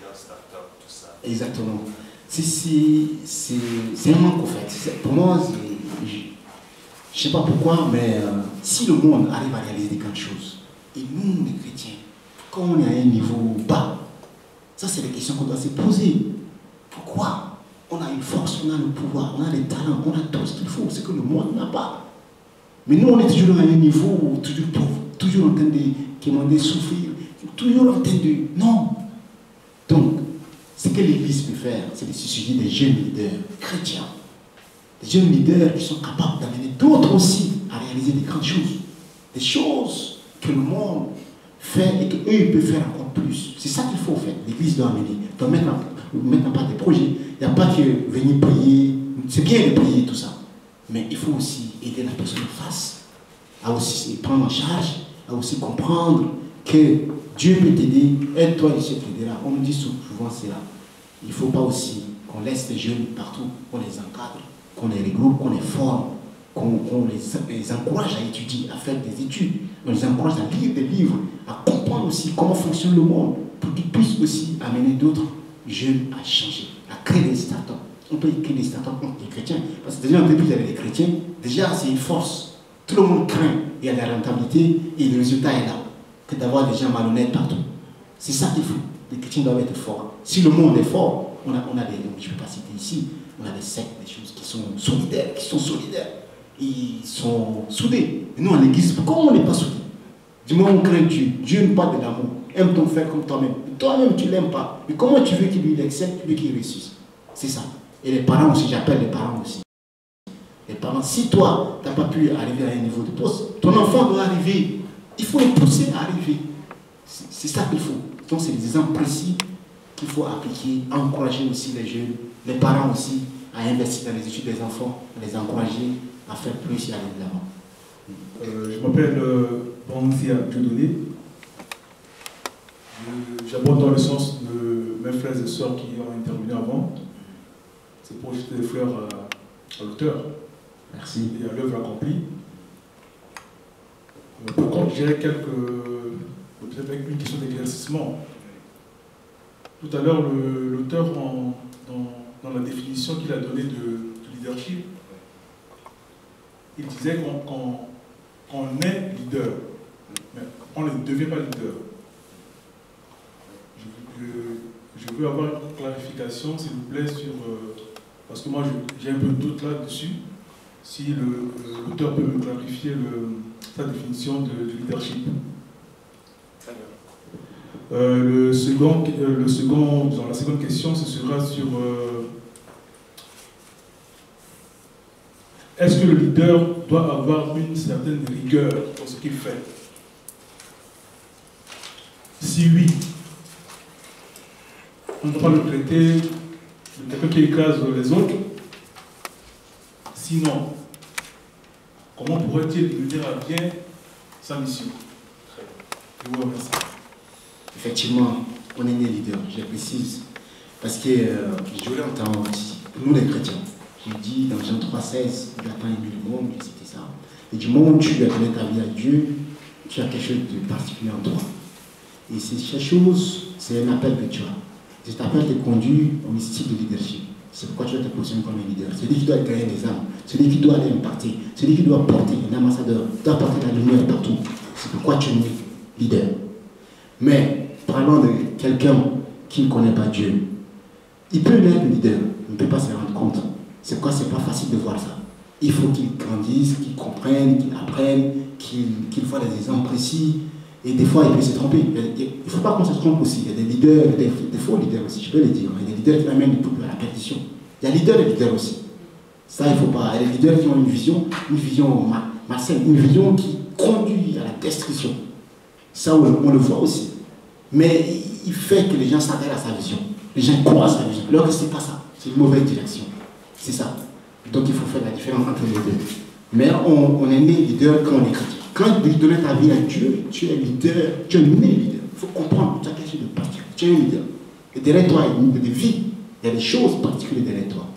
leur start-up, tout ça? Exactement. C'est un manque en fait. Pour moi, je ne sais pas pourquoi, mais si le monde arrive à réaliser des grandes choses, et nous, les chrétiens, quand on est à un niveau bas, ça c'est des questions qu'on doit se poser. Pourquoi? On a une force, on a le pouvoir, on a les talents, on a tout ce qu'il faut, ce que le monde n'a pas. Mais nous, on est toujours à un niveau toujours pauvre, toujours en train de demander, souffrir, toujours en train de... Non. Donc, ce que l'Église peut faire, c'est de susciter des jeunes leaders chrétiens. Des jeunes leaders qui sont capables d'amener d'autres aussi à réaliser des grandes choses. Des choses que le monde fait et qu'eux, ils peuvent faire encore plus. C'est ça qu'il faut faire. L'Église doit amener, doit mettre en place des projets. Il n'y a pas que venir prier. C'est bien de prier, tout ça. Mais il faut aussi aider la personne en face à aussi se prendre en charge, à aussi comprendre que Dieu peut t'aider, aide-toi et je t'aiderai. On nous dit souvent cela. Il ne faut pas aussi qu'on laisse les jeunes partout, qu'on les encadre, qu'on les regroupe, qu'on les forme, qu'on les encourage à étudier, à faire des études. On les encourage à lire des livres, à comprendre aussi comment fonctionne le monde, pour qu'ils puissent aussi amener d'autres jeunes à changer, à créer des startups. On peut créer des startups contre les chrétiens, parce que déjà, en début avec les chrétiens, déjà c'est une force. Tout le monde craint, il y a de la rentabilité et le résultat est là, que d'avoir des gens malhonnêtes partout. C'est ça qu'il faut. Les chrétiens doivent être forts. Si le monde est fort, on a des, je ne peux pas citer ici, on a des sectes, des choses qui sont solidaires, ils sont soudés. Et nous, en l'église, pourquoi on n'est pas soudés? Du moment où on craint Dieu, Dieu nous parle de l'amour. Aime ton frère comme toi-même. Toi-même, tu ne l'aimes pas. Mais comment tu veux qu'il lui accepte, tu veux qu'il réussisse? C'est ça. Et les parents aussi, j'appelle les parents aussi. Les parents, si toi, tu n'as pas pu arriver à un niveau de poste, ton enfant doit arriver. Il faut le pousser à arriver. C'est ça qu'il faut. Donc, c'est des exemples précis qu'il faut appliquer, encourager aussi les jeunes, les parents aussi, à investir dans les études des enfants, à les encourager à faire plus et à aller de l'avant. Je m'appelle Banzia Dieudonné. J'aborde dans le sens de mes frères et sœurs qui ont intervenu avant. C'est pour jeter des fleurs à l'auteur. Merci. Et à l'œuvre accomplie. Par contre, je dirais peut-être avec une question d'éclaircissement. Tout à l'heure, l'auteur, dans la définition qu'il a donnée de leadership, il disait qu'on est leader, mais on ne devient pas leader. Je veux avoir une clarification, s'il vous plaît, sur... parce que moi, j'ai un peu de doute là-dessus. Si l'auteur peut me clarifier sa définition de leadership. La seconde question, ce sera sur... est-ce que le leader doit avoir une certaine rigueur dans ce qu'il fait? Si oui, on ne doit pas le traiter de quelqu'un qui écrase les autres. Sinon, comment pourrait-il mener à bien sa mission? Je vous remercie. Effectivement, on est né leader, je précise. Parce que je l'entends aussi, nous les chrétiens. Je dis dans Jean 3,16, il n'a pas aimé le monde, c'était ça. Et du moment où tu as donné ta vie à Dieu, tu as quelque chose de particulier en toi. Et cette chose, c'est un appel que tu as. Cet appel te conduit au style de leadership. C'est pourquoi tu dois te positionner comme un leader. Celui qui doit gagner des âmes, celui qui doit aller imparter, celui qui doit porter un ambassadeur, doit porter la lumière partout. C'est pourquoi tu es né leader. Mais, parlant de quelqu'un qui ne connaît pas Dieu, il peut être leader, il ne peut pas se rendre compte. C'est pourquoi c'est pas facile de voir ça. Il faut qu'il grandisse, qu'il comprenne, qu'il apprenne, qu'il voit des exemples précis. Et des fois, il peut se tromper. Il ne faut pas qu'on se trompe aussi. Il y a des leaders, des faux leaders aussi, je peux le dire. Il y a des leaders qui amènent le peuple à la perdition. Il y a leaders et leaders aussi. Ça, il ne faut pas. Il y a des leaders qui ont une vision malsaine, une vision qui conduit à la destruction. Ça, on le voit aussi. Mais il fait que les gens s'adhèrent à sa vision. Les gens croient à sa vision. Alors que ce n'est pas ça. C'est une mauvaise direction. C'est ça. Donc il faut faire la différence entre les deux. Mais on est né leader quand on est chrétien. Quand tu donnes ta vie à Dieu, tu es leader, tu es né leader. Il faut comprendre, tu as quelque chose de particulier. Tu es un leader. Et derrière toi, il y a des vies. Il y a des choses particulières derrière toi.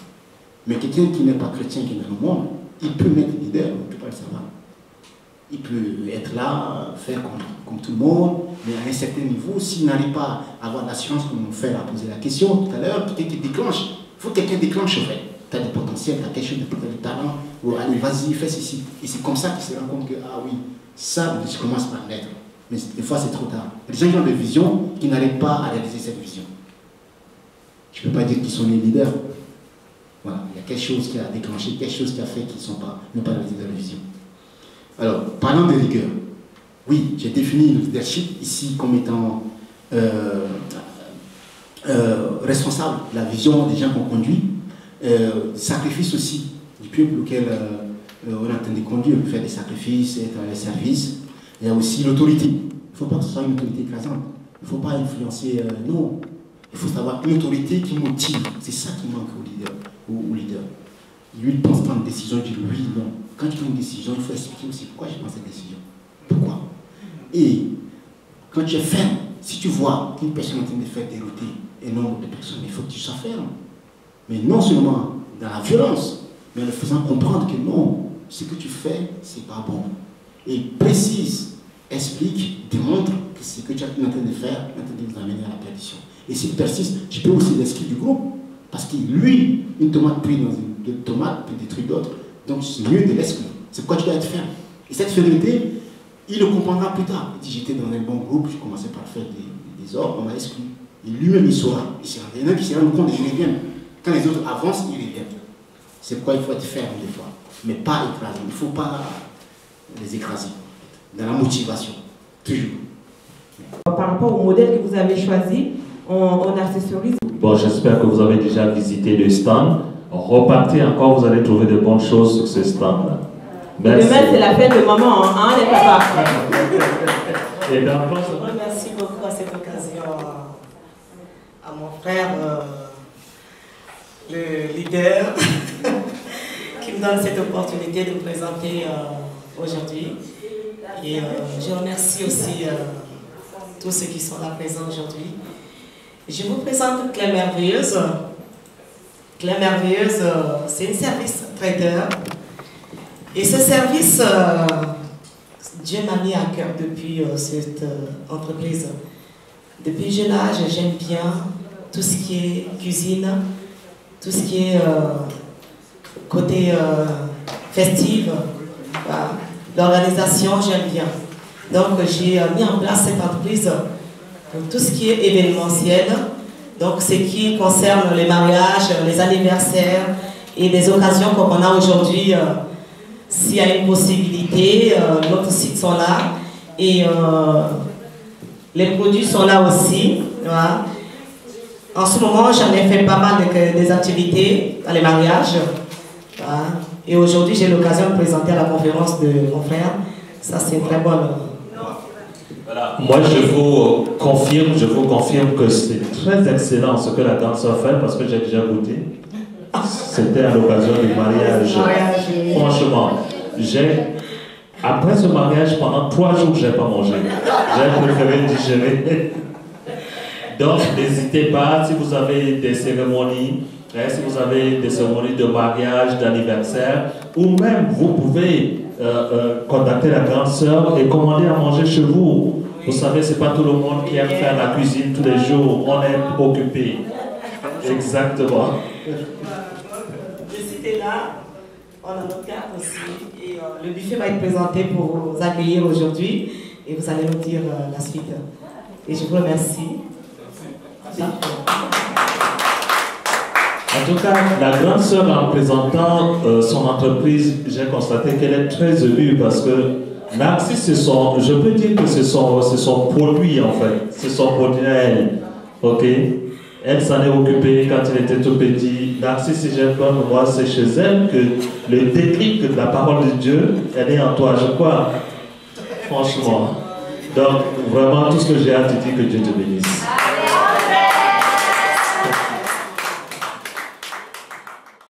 Mais quelqu'un qui n'est pas chrétien, qui est dans le monde, il peut être leader, on ne peut pas le savoir. Il peut être là, faire comme tout le monde, mais à un certain niveau, s'il n'arrive pas à avoir l'assurance comme mon frère a posé la question tout à l'heure, quelqu'un qui déclenche. Il faut que quelqu'un déclenche en fait. Tu as des potentiels, tu as quelque chose de talent, ou allez, vas-y, fais ceci. Et c'est comme ça qu'il se rend compte que, ah oui, ça, je commence par l'être. Mais des fois, c'est trop tard. Il y a des gens qui ont des visions qui n'arrivent pas à réaliser cette vision. Je ne peux pas dire qu'ils sont les leaders. Voilà, il y a quelque chose qui a déclenché, quelque chose qui a fait qu'ils ne sont pas réalisés dans la vision. Alors, parlant de rigueur, oui, j'ai défini le leadership ici comme étant responsable de la vision des gens qu'on conduit, sacrifice aussi du peuple auquel on est en train de conduire, faire des sacrifices, être dans les services. Il y a aussi l'autorité. Il ne faut pas que ce soit une autorité écrasante. Il ne faut pas influencer, non. Il faut savoir une autorité qui motive. C'est ça qui manque au leader. Lui, il pense prendre une décision, il dit oui, non. Quand tu prends une décision, il faut expliquer aussi pourquoi je prends cette décision. Pourquoi? Et quand tu es ferme, si tu vois qu'une personne est en train de faire dérouter un nombre de personnes, il faut que tu sois ferme. Mais non seulement dans la violence, mais en le faisant comprendre que non, ce que tu fais, c'est pas bon. Et précise, explique, démontre que ce que tu es en train de faire est en train de vous amener à la perdition. Et s'il persiste, tu peux aussi l'exclure du groupe. Parce que lui, une tomate prise dans une tomate peut détruire d'autres. Donc c'est mieux de l'exclure. C'est pourquoi tu dois être ferme. Et cette fermeté, il le comprendra plus tard. Il dit, j'étais dans un bon groupe, je commençais par faire des ordres, on m'a exclu. Et lui-même, il saura. Il y en a qui se rendent compte et ils reviennent. Quand les autres avancent, ils reviennent. C'est pourquoi il faut être ferme des fois. mais pas écraser. Il ne faut pas les écraser. Dans la motivation, toujours. Par rapport au modèle que vous avez choisi, on accessorise. Bon, j'espère que vous avez déjà visité le stand. Repartez encore, vous allez trouver de bonnes choses sur ce stand-là. Demain, c'est la fête de maman, hein, les papas. Et dans Merci beaucoup à cette occasion à mon frère, le leader, qui me donne cette opportunité de me présenter aujourd'hui. Et je remercie aussi tous ceux qui sont là présents aujourd'hui. Je vous présente Claire Merveilleuse. Claire Merveilleuse, c'est un service traiteur. Et ce service, Dieu m'a mis à cœur depuis cette entreprise. Depuis jeune âge, j'aime bien tout ce qui est cuisine, tout ce qui est côté festive. Voilà. L'organisation, j'aime bien. Donc, j'ai mis en place cette entreprise pour tout ce qui est événementiel. Donc, ce qui concerne les mariages, les anniversaires et des occasions comme on a aujourd'hui. S'il y a une possibilité, notre site sont là. Et les produits sont là aussi. Voilà. En ce moment, j'en ai fait pas mal des activités dans les mariages. Voilà. Et aujourd'hui, j'ai l'occasion de présenter à la conférence de mon frère. Ça, c'est une très bonne... Voilà. Moi, je vous confirme que c'est très excellent ce que la danse a fait parce que j'ai déjà goûté. C'était à l'occasion du mariage. Franchement, après ce mariage, pendant 3 jours, je n'ai pas mangé. J'ai préféré digérer. Donc, n'hésitez pas, si vous avez des cérémonies, si vous avez des cérémonies de mariage, d'anniversaire, ou même vous pouvez contacter la grande sœur et commander à manger chez vous. Vous savez, ce n'est pas tout le monde qui aime faire la cuisine tous les jours. On est occupé. Exactement. Le site est là. On a notre carte aussi. Et le buffet va être présenté pour vous accueillir aujourd'hui. Et vous allez nous dire la suite. Et je vous remercie. En tout cas, la grande sœur, en présentant son entreprise, j'ai constaté qu'elle est très émue parce que Narcisse, je peux dire que c'est son produit en fait, c'est son produit à elle. Ok? Elle s'en est occupée quand il était tout petit. Narcisse, si j'aime pas, moi, c'est chez elle que le déclic de la parole de Dieu, elle est en toi, je crois. Franchement. Donc, vraiment, tout ce que j'ai à te dire, que Dieu te bénisse.